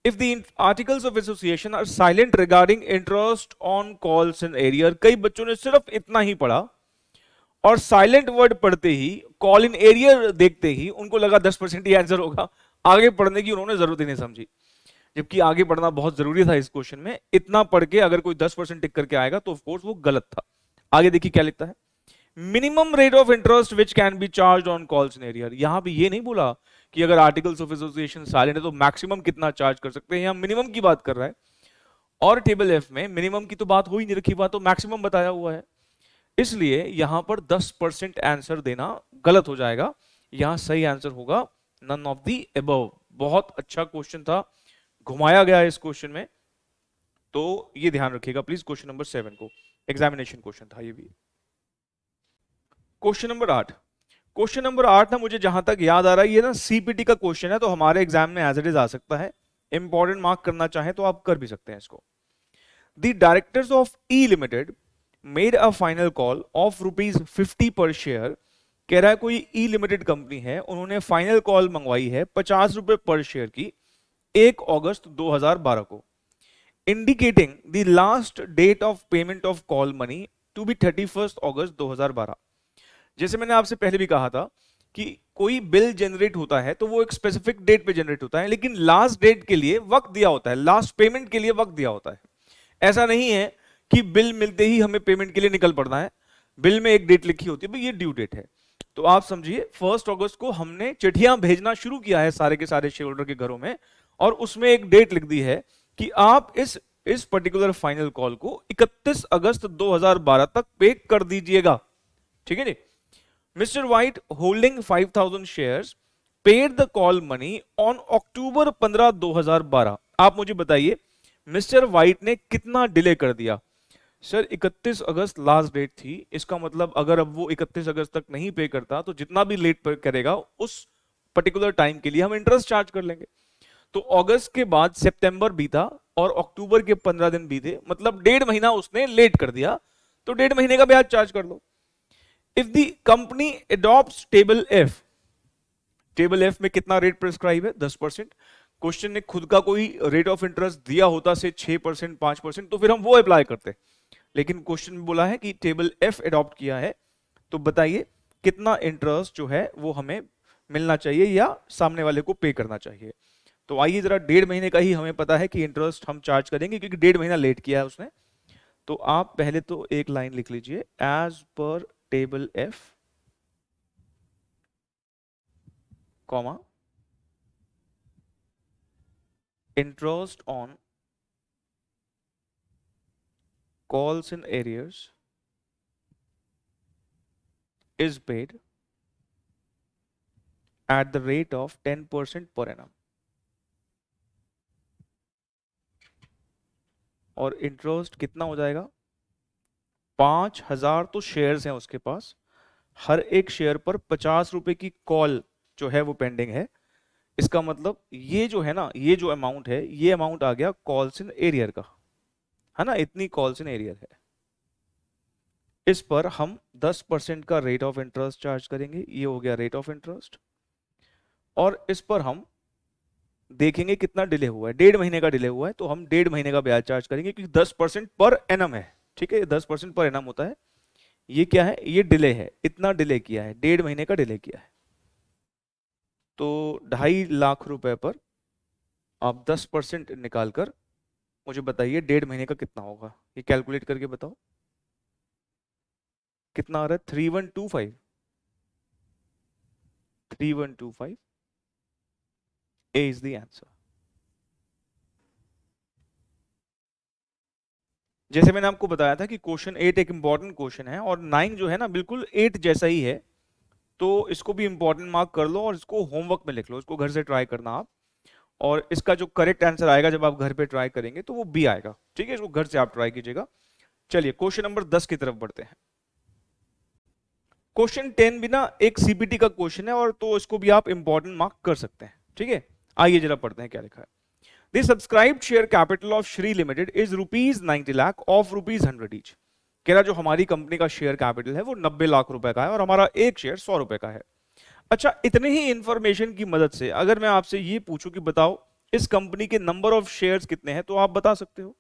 if the articles of association are silent regarding interest on calls in arrear. कई बच्चों ने सिर्फ इतना ही पढ़ा और साइलेंट वर्ड पढ़ते ही, कॉल इन एरियर देखते ही उनको लगा 10% ही आंसर होगा। आगे पढ़ने की उन्होंने जरूरत ही नहीं समझी, जबकि आगे पढ़ना बहुत जरूरी था इस क्वेश्चन में। इतना पढ़ के अगर कोई 10% टिक करके आएगा तो ऑफ कोर्स वो गलत था। आगे देखिए क्या लिखता है, minimum rate of interest which can be charge on calls in arrear. यहां भी ये नहीं बोला कि अगर आर्टिकल्स ऑफ एसोसिएशन साइलेंट है तो मैक्सिमम कितना चार्ज कर सकते हैं, यहां मिनिमम की बात कर रहा है। और टेबल एफ में मिनिमम की तो बात हो ही नहीं रखी, बात तो मैक्सिमम बताया हुआ है। इसलिए यहां पर 10% आंसर देना गलत हो जाएगा। यहां सही आंसर होगा नन ऑफ द अबव। बहुत अच्छा क्वेश्चन था, घुमाया गया है इस क्वेश्चन में, तो ये ध्यान रखिएगा प्लीज। क्वेश्चन नंबर 7 को, एग्जामिनेशन क्वेश्चन था ये भी। क्वेश्चन नंबर 8, क्वेश्चन नंबर 8 ना मुझे जहां तक याद आ रहा है ये ना सीपीटी का क्वेश्चन है, तो हमारे एग्जाम में एज इट इज आ सकता है। इंपॉर्टेंट मार्क करना चाहे तो आप कर भी सकते हैं इसको। The directors of E limited made a final call of ₹50 पर शेयर। कह रहा है कोई ई लिमिटेड कंपनी है, उन्होंने फाइनल कॉल मंगवाई है ₹50 पर शेयर की 1 अगस्त 2012 को, indicating the last date of payment of call money to be 31 August 2012। जैसे मैंने आपसे पहले भी कहा था कि कोई बिल जनरेट होता है तो वो एक स्पेसिफिक डेट पे जनरेट होता है, लेकिन लास्ट डेट के लिए वक्त दिया होता है, लास्ट पेमेंट के लिए वक्त दिया होता है। ऐसा नहीं है कि बिल मिलते ही हमें पेमेंट के लिए निकल पड़ना है, बिल में एक डेट लिखी होती है, भाई ये ड्यू डेट है। तो आप समझिए 1 अगस्त को हमने चिट्ठियां भेजना शुरू किया है सारे के सारे शेयर होल्डर के घरों में, और उसमें एक डेट लिख दी है कि आप इस पर्टिकुलर फाइनल कॉल को 31 अगस्त 2012 तक पे कर दीजिएगा। ठीक है जी। Mister White holding 5000 shares paid the call money on October 15, 2012। आप मुझे बताइए मिस्टर व्हाइट ने कितना डिले कर दिया? सर 31 अगस्त लास्ट डेट थी, इसका मतलब अगर अब वो 31 अगस्त तक नहीं पे करता तो जितना भी लेट पे करेगा उस पर्टिकुलर टाइम के लिए हम इंटरेस्ट चार्ज कर लेंगे। तो अगस्त के बाद सितंबर बीता और अक्टूबर के 15 दिन बीते, मतलब 1.5 महीना उसने लेट कर दिया, तो 1.5 महीने का ब्याज चार्ज कर लो। If the company adopts table F, table F में कितना रेट प्रिस्क्राइब है? 10%। क्वेश्चन ने खुद का कोई रेट ऑफ इंटरेस्ट दिया होता से 6%, 5%, तो फिर हम वो अप्लाई करते, लेकिन क्वेश्चन में बोला है कि टेबल एफ एडॉप्ट किया है, तो बताइए कितना इंटरेस्ट जो है वो हमें मिलना चाहिए या सामने वाले को पे करना चाहिए। तो आइए जरा 1.5 महीने का ही हमें पता है कि इंटरेस्ट हम चार्ज करेंगे क्योंकि 1.5 महीना लेट किया है उसने। तो आप पहले तो एक लाइन लिख लीजिए, as per table F comma interest on calls in arrears is paid at the rate of 10% per annum। और इंटरेस्ट कितना हो जाएगा? 5000 तो शेयर्स हैं उसके पास, हर एक शेयर पर 50 रुपए की कॉल जो है वो पेंडिंग है। इसका मतलब ये जो है ना, ये जो अमाउंट है, ये अमाउंट आ गया कॉल्स इन एरियर का, है ना, इतनी कॉल्स इन एरियर है। इस पर हम 10% का रेट ऑफ इंटरेस्ट चार्ज करेंगे, ये हो गया रेट ऑफ इंटरेस्ट, और इस पर हम देखेंगे कितना डिले हुआ है। 1.5 महीने का डिले हुआ है तो हम 1.5 महीने का ब्याज चार्ज करेंगे क्योंकि 10% पर एनम है। ठीक है, 10% पर एनम होता है। ये क्या है? ये डिले है, इतना डिले किया है, 1.5 महीने का डिले किया है, तो 2.5 लाख रुपए पर आप 10% निकालकर मुझे बताइए 1.5 महीने का कितना होगा, ये कैलकुलेट करके बताओ कितना आ रहा है? 3125, 3125 ए इज द आंसर। जैसे मैंने आपको बताया था कि क्वेश्चन 8 एक इंपॉर्टेंट क्वेश्चन है और 9 जो है ना बिल्कुल 8 जैसा ही है, तो इसको भी इंपॉर्टेंट मार्क कर लो और इसको होमवर्क में लिख लो, इसको घर से ट्राई करना आप, और इसका जो करेक्ट आंसर आएगा जब आप घर पे ट्राई करेंगे तो वो बी आएगा। ठीक है, इसको घर से आप ट्राई कीजिएगा। चलिए क्वेश्चन नंबर 10 की तरफ बढ़ते हैं। क्वेश्चन 10 भी ना एक सीपीटी का क्वेश्चन है और तो इसको भी आप इंपॉर्टेंट मार्क कर सकते हैं। ठीक है, आइए जरा पढ़ते हैं क्या लिखा है। The subscribed share capital of Shri Limited is ₹90 lakh of ₹100 each। कह रहा जो हमारी कंपनी का शेयर कैपिटल है वो 90 लाख रुपए का है और हमारा एक शेयर 100 रुपए का है। अच्छा, इतने ही इंफॉर्मेशन की मदद से अगर मैं आपसे ये पूछूं कि बताओ इस कंपनी के नंबर ऑफ शेयर्स कितने हैं, तो आप बता सकते हो।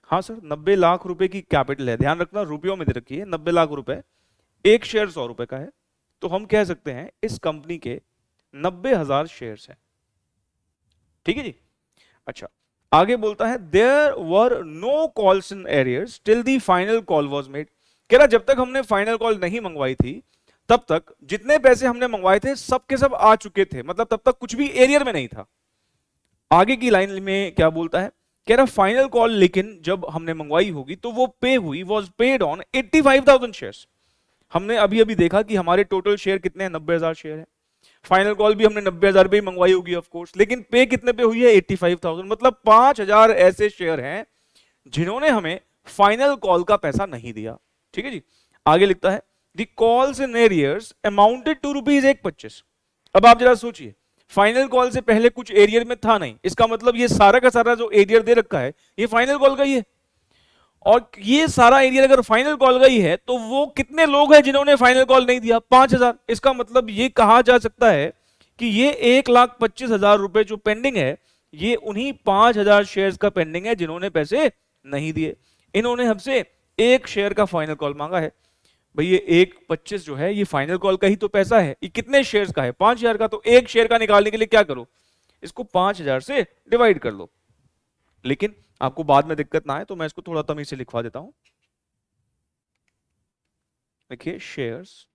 हाँ सर, 90 लाख रुपए की कैपिटल है, ध्यान रखना रुपयों में दे रखी है, 90 लाख रुपए, एक शेयर 100 रुपए का है, तो हम कह सकते हैं इस कंपनी के 90,000 शेयर्स हैं। ठीक है जी। अच्छा, आगे बोलता है there were no calls in arrears till the final call was made. कह रहा जब तक हमने फाइनल कॉल नहीं मंगवाई थी तब तक जितने पैसे हमने मंगवाए थे सब के सब आ चुके थे, मतलब तब तक कुछ भी एरियर में नहीं था। आगे की लाइन में क्या बोलता है? कह रहा फाइनल कॉल लेकिन जब हमने मंगवाई होगी तो वो पे हुई, वाज पेड ऑन 85,000 शेयर्स। हमने अभी अभी देखा कि हमारे टोटल शेयर कितने हैं? 90,000 शेयर है। फाइनल कॉल भी हमने 90,000 पे ही मंगवाई होगी ऑफ कोर्स, लेकिन पे कितने पे हुई है? 85,000। मतलब 5,000 ऐसे शेयर हैं जिन्होंने हमें फाइनल कॉल का पैसा नहीं दिया। ठीक है जी, आगे लिखता है the calls in arrears amounted to ₹1.25। अब आप जरा सोचिए, फाइनल कॉल से पहले कुछ एरियर में था नहीं, इसका मतलब ये सारा का सारा जो एरियर दे रखा है ये फाइनल कॉल का ही है। और ये सारा एरियर अगर फाइनल कॉल का ही है तो वो कितने लोग हैं जिन्होंने फाइनल कॉल नहीं दिया? 5,000। इसका मतलब ये कहा जा सकता है कि ये 1,25,000 रुपए जो पेंडिंग है ये उन्हीं 5,000 शेयर्स का पेंडिंग है जिन्होंने पैसे नहीं दिए। इन्होंने हमसे एक शेयर का फाइनल कॉल मांगा है। भाई ये 1,25 जो है ये फाइनल कॉल का ही तो पैसा है। ये कितने शेयर्स का है? 5,000 का। तो एक शेयर का निकालने के लिए क्या करो? इसको 5,000 से डिवाइड कर लो। लेकिन आपको बाद में दिक्कत ना आए तो मैं इसको थोड़ा तमीज से लिखवा देता हूं। देखिए, shares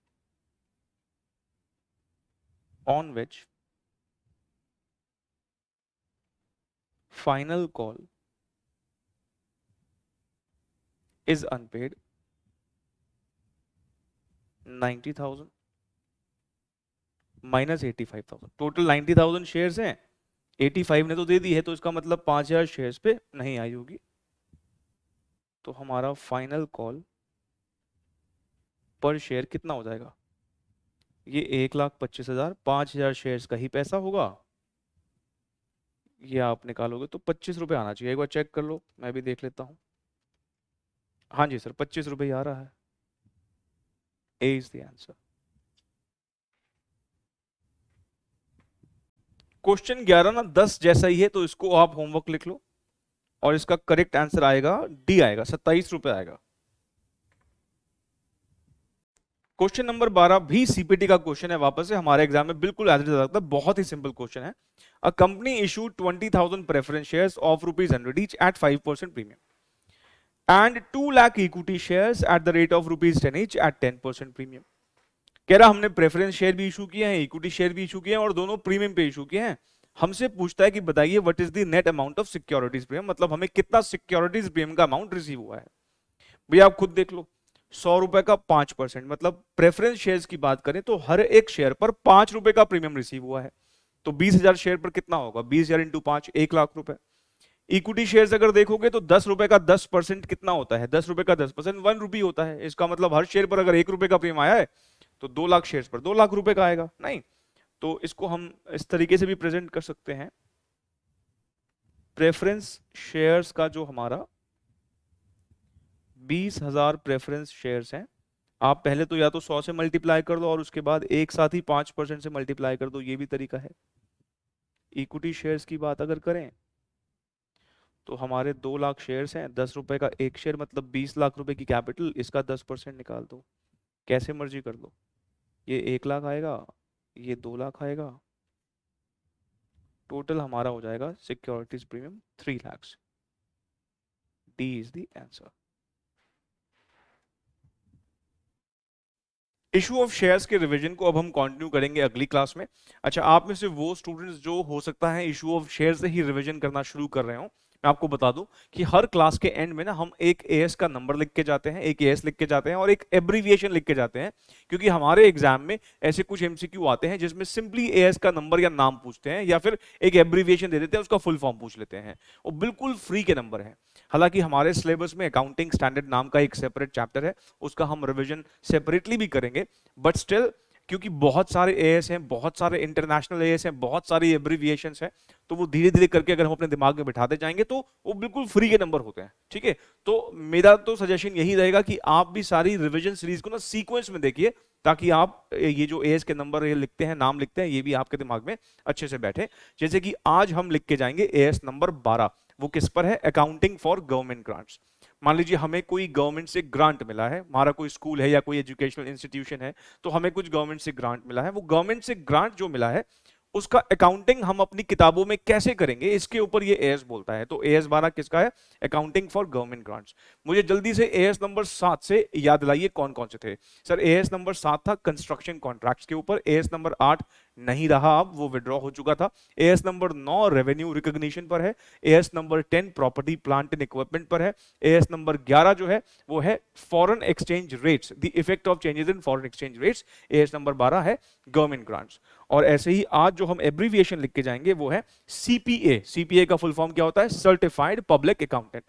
on which final call is unpaid 90,000 minus 85,000। Total 90,000 shares हैं, 85 ने तो दे दी है, तो इसका मतलब 5,000 शेयर्स पे नहीं आई होगी। तो हमारा फाइनल कॉल पर शेयर कितना हो जाएगा? ये 1,25,000, 5,000 शेयर्स का ही पैसा होगा। ये आप निकालोगे तो 25 रुपए आना चाहिए। एक बार चेक कर लो, मैं भी देख लेता हूं। हाँ जी सर, 25 रुपए आ रहा है। ए इज द आंसर। क्वेश्चन 11 ना 10 जैसा ही है, तो इसको आप होमवर्क लिख लो और इसका करेक्ट आंसर आएगा डी, आएगा 27 रुपए आएगा। क्वेश्चन नंबर 12 भी सीपीटी का क्वेश्चन है, वापस से हमारे एग्जाम में बिल्कुल एज इट इज। बहुत ही सिंपल क्वेश्चन है। A company issued 20,000 preference shares of ₹100 each eight 5% premium and 2 lakh equity shares at the rate of ₹10 each eight 10% premium. कह रहा हमने प्रेफरेंस शेयर भी इशू किए हैं, इक्विटी शेयर भी इशू किए हैं और दोनों प्रीमियम पे इशू किए हैं। हमसे पूछता है कि बताइए what is the net amount of securities premium, मतलब हमें कितना सिक्योरिटीज प्रीमियम का अमाउंट रिसीव हुआ है। भैया आप खुद देख लो, 100 रुपए का 5%, मतलब प्रेफरेंस शेयर्स की बात करें तो हर एक शेयर पर 5 रुपए का प्रीमियम रिसीव हुआ है। तो 20,000 शेयर पर कितना होगा? 20,000 इंटू 5, 1,00,000 रुपए। इक्विटी शेयर्स अगर देखोगे तो 10 रुपए का 10% कितना होता है? 10 रुपए का 10% 1 रुपी होता है। इसका मतलब हर शेयर पर अगर 1 रुपए का प्रीमियम आया है तो 2 लाख शेयर्स पर 2 लाख रुपए का आएगा। नहीं, तो इसको हम इस तरीके से भी प्रेजेंट कर सकते हैं। प्रेफरेंस शेयर्स का जो हमारा 20,000 प्रेफरेंस शेयर्स हैं, आप पहले तो या तो 100 से मल्टीप्लाई कर दो और उसके बाद एक साथ ही 5% से मल्टीप्लाई कर दो, ये भी तरीका है। इक्विटी शेयर्स की बात अगर करें तो हमारे 2 लाख शेयर्स हैं, 10 रुपए का एक शेयर मतलब 20 लाख रुपए की कैपिटल, इसका 10% निकाल दो, कैसे मर्जी कर लो। ये 1 लाख आएगा, ये 2 लाख आएगा, टोटल हमारा हो जाएगा securities premium 3 lakh. D is the answer. Issue of shares के रिवीजन को अब हम कंटिन्यू करेंगे अगली क्लास में। अच्छा, आप में से वो स्टूडेंट्स जो हो सकता है इशू ऑफ शेयर्स से ही रिवीजन करना शुरू कर रहे हो, मैं आपको बता दूं कि हर क्लास के एंड में ना हम एक एएस का नंबर लिख के जाते हैं, एक एएस लिख के जाते हैं और एक एब्रीविएशन लिख के जाते हैं, क्योंकि हमारे एग्जाम में ऐसे कुछ एमसीक्यू आते हैं जिसमें सिंपली एएस का नंबर या नाम पूछते हैं या फिर एक एब्रीविएशन दे देते हैं, उसका फुल फॉर्म पूछ लेते हैं। वो बिल्कुल फ्री के नंबर है। हालांकि हमारे सिलेबस में अकाउंटिंग स्टैंडर्ड नाम का एक सेपरेट चैप्टर है, उसका हम रिवीजन सेपरेटली भी करेंगे, बट स्टिल क्योंकि बहुत सारे एएस हैं, बहुत सारे इंटरनेशनल एएस हैं, बहुत सारी एब्रीविएशंस हैं, तो वो धीरे धीरे करके अगर हम अपने दिमाग में बिठाते जाएंगे तो वो बिल्कुल फ्री के नंबर होते हैं। ठीक है, तो मेरा तो सजेशन यही रहेगा कि आप भी सारी रिवीजन सीरीज को ना सीक्वेंस में देखिए, ताकि आप ये जो एएस के नंबर ये लिखते हैं, नाम लिखते हैं, ये भी आपके दिमाग में अच्छे से बैठे। जैसे कि आज हम लिख के जाएंगे एएस नंबर 12, वो किस पर है? Accounting for government grants. मान लीजिए हमें कोई गवर्नमेंट से ग्रांट मिला है, हमारा कोई स्कूल है या कोई एजुकेशनल इंस्टीट्यूशन है, तो हमें कुछ गवर्नमेंट से ग्रांट मिला है। वो गवर्नमेंट से ग्रांट जो मिला है उसका अकाउंटिंग हम अपनी किताबों में कैसे करेंगे, इसके ऊपर ये एएस बोलता है। तो एएस 12 किसका है? Accounting for government grants. मुझे जल्दी से एएस नंबर 7 से याद दिलाइए कौन कौन से थे। सर एएस नंबर 7 था कंस्ट्रक्शन कॉन्ट्रैक्ट्स के ऊपर, एएस नंबर 8 नहीं रहा, अब वो विड्रॉ हो चुका था। एएस नंबर 9 रेवेन्यू रिकॉग्निशन पर है। As number 10 property plant and equipment पर है। एएस नंबर 11 जो है वो है foreign exchange rates, the effect of changes in foreign exchange rates. As number 12 है गवर्नमेंट ग्रांट्स। और ऐसे ही आज जो हम एब्रीविएशन लिख के जाएंगे वो है सीपीए। सीपीए का फुल फॉर्म क्या होता है? Certified public accountant.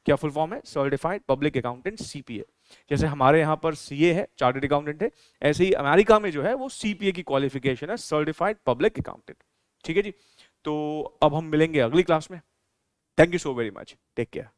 क्या फुल फॉर्म है? Certified public accountant, CPA. जैसे हमारे यहाँ पर सीए है, चार्टर्ड अकाउंटेंट है, ऐसे ही अमेरिका में जो है वो सीपीए की क्वालिफिकेशन है, सर्टिफाइड पब्लिक अकाउंटेंट। ठीक है जी। तो अब हम मिलेंगे अगली क्लास में। Thank you so very much, take care.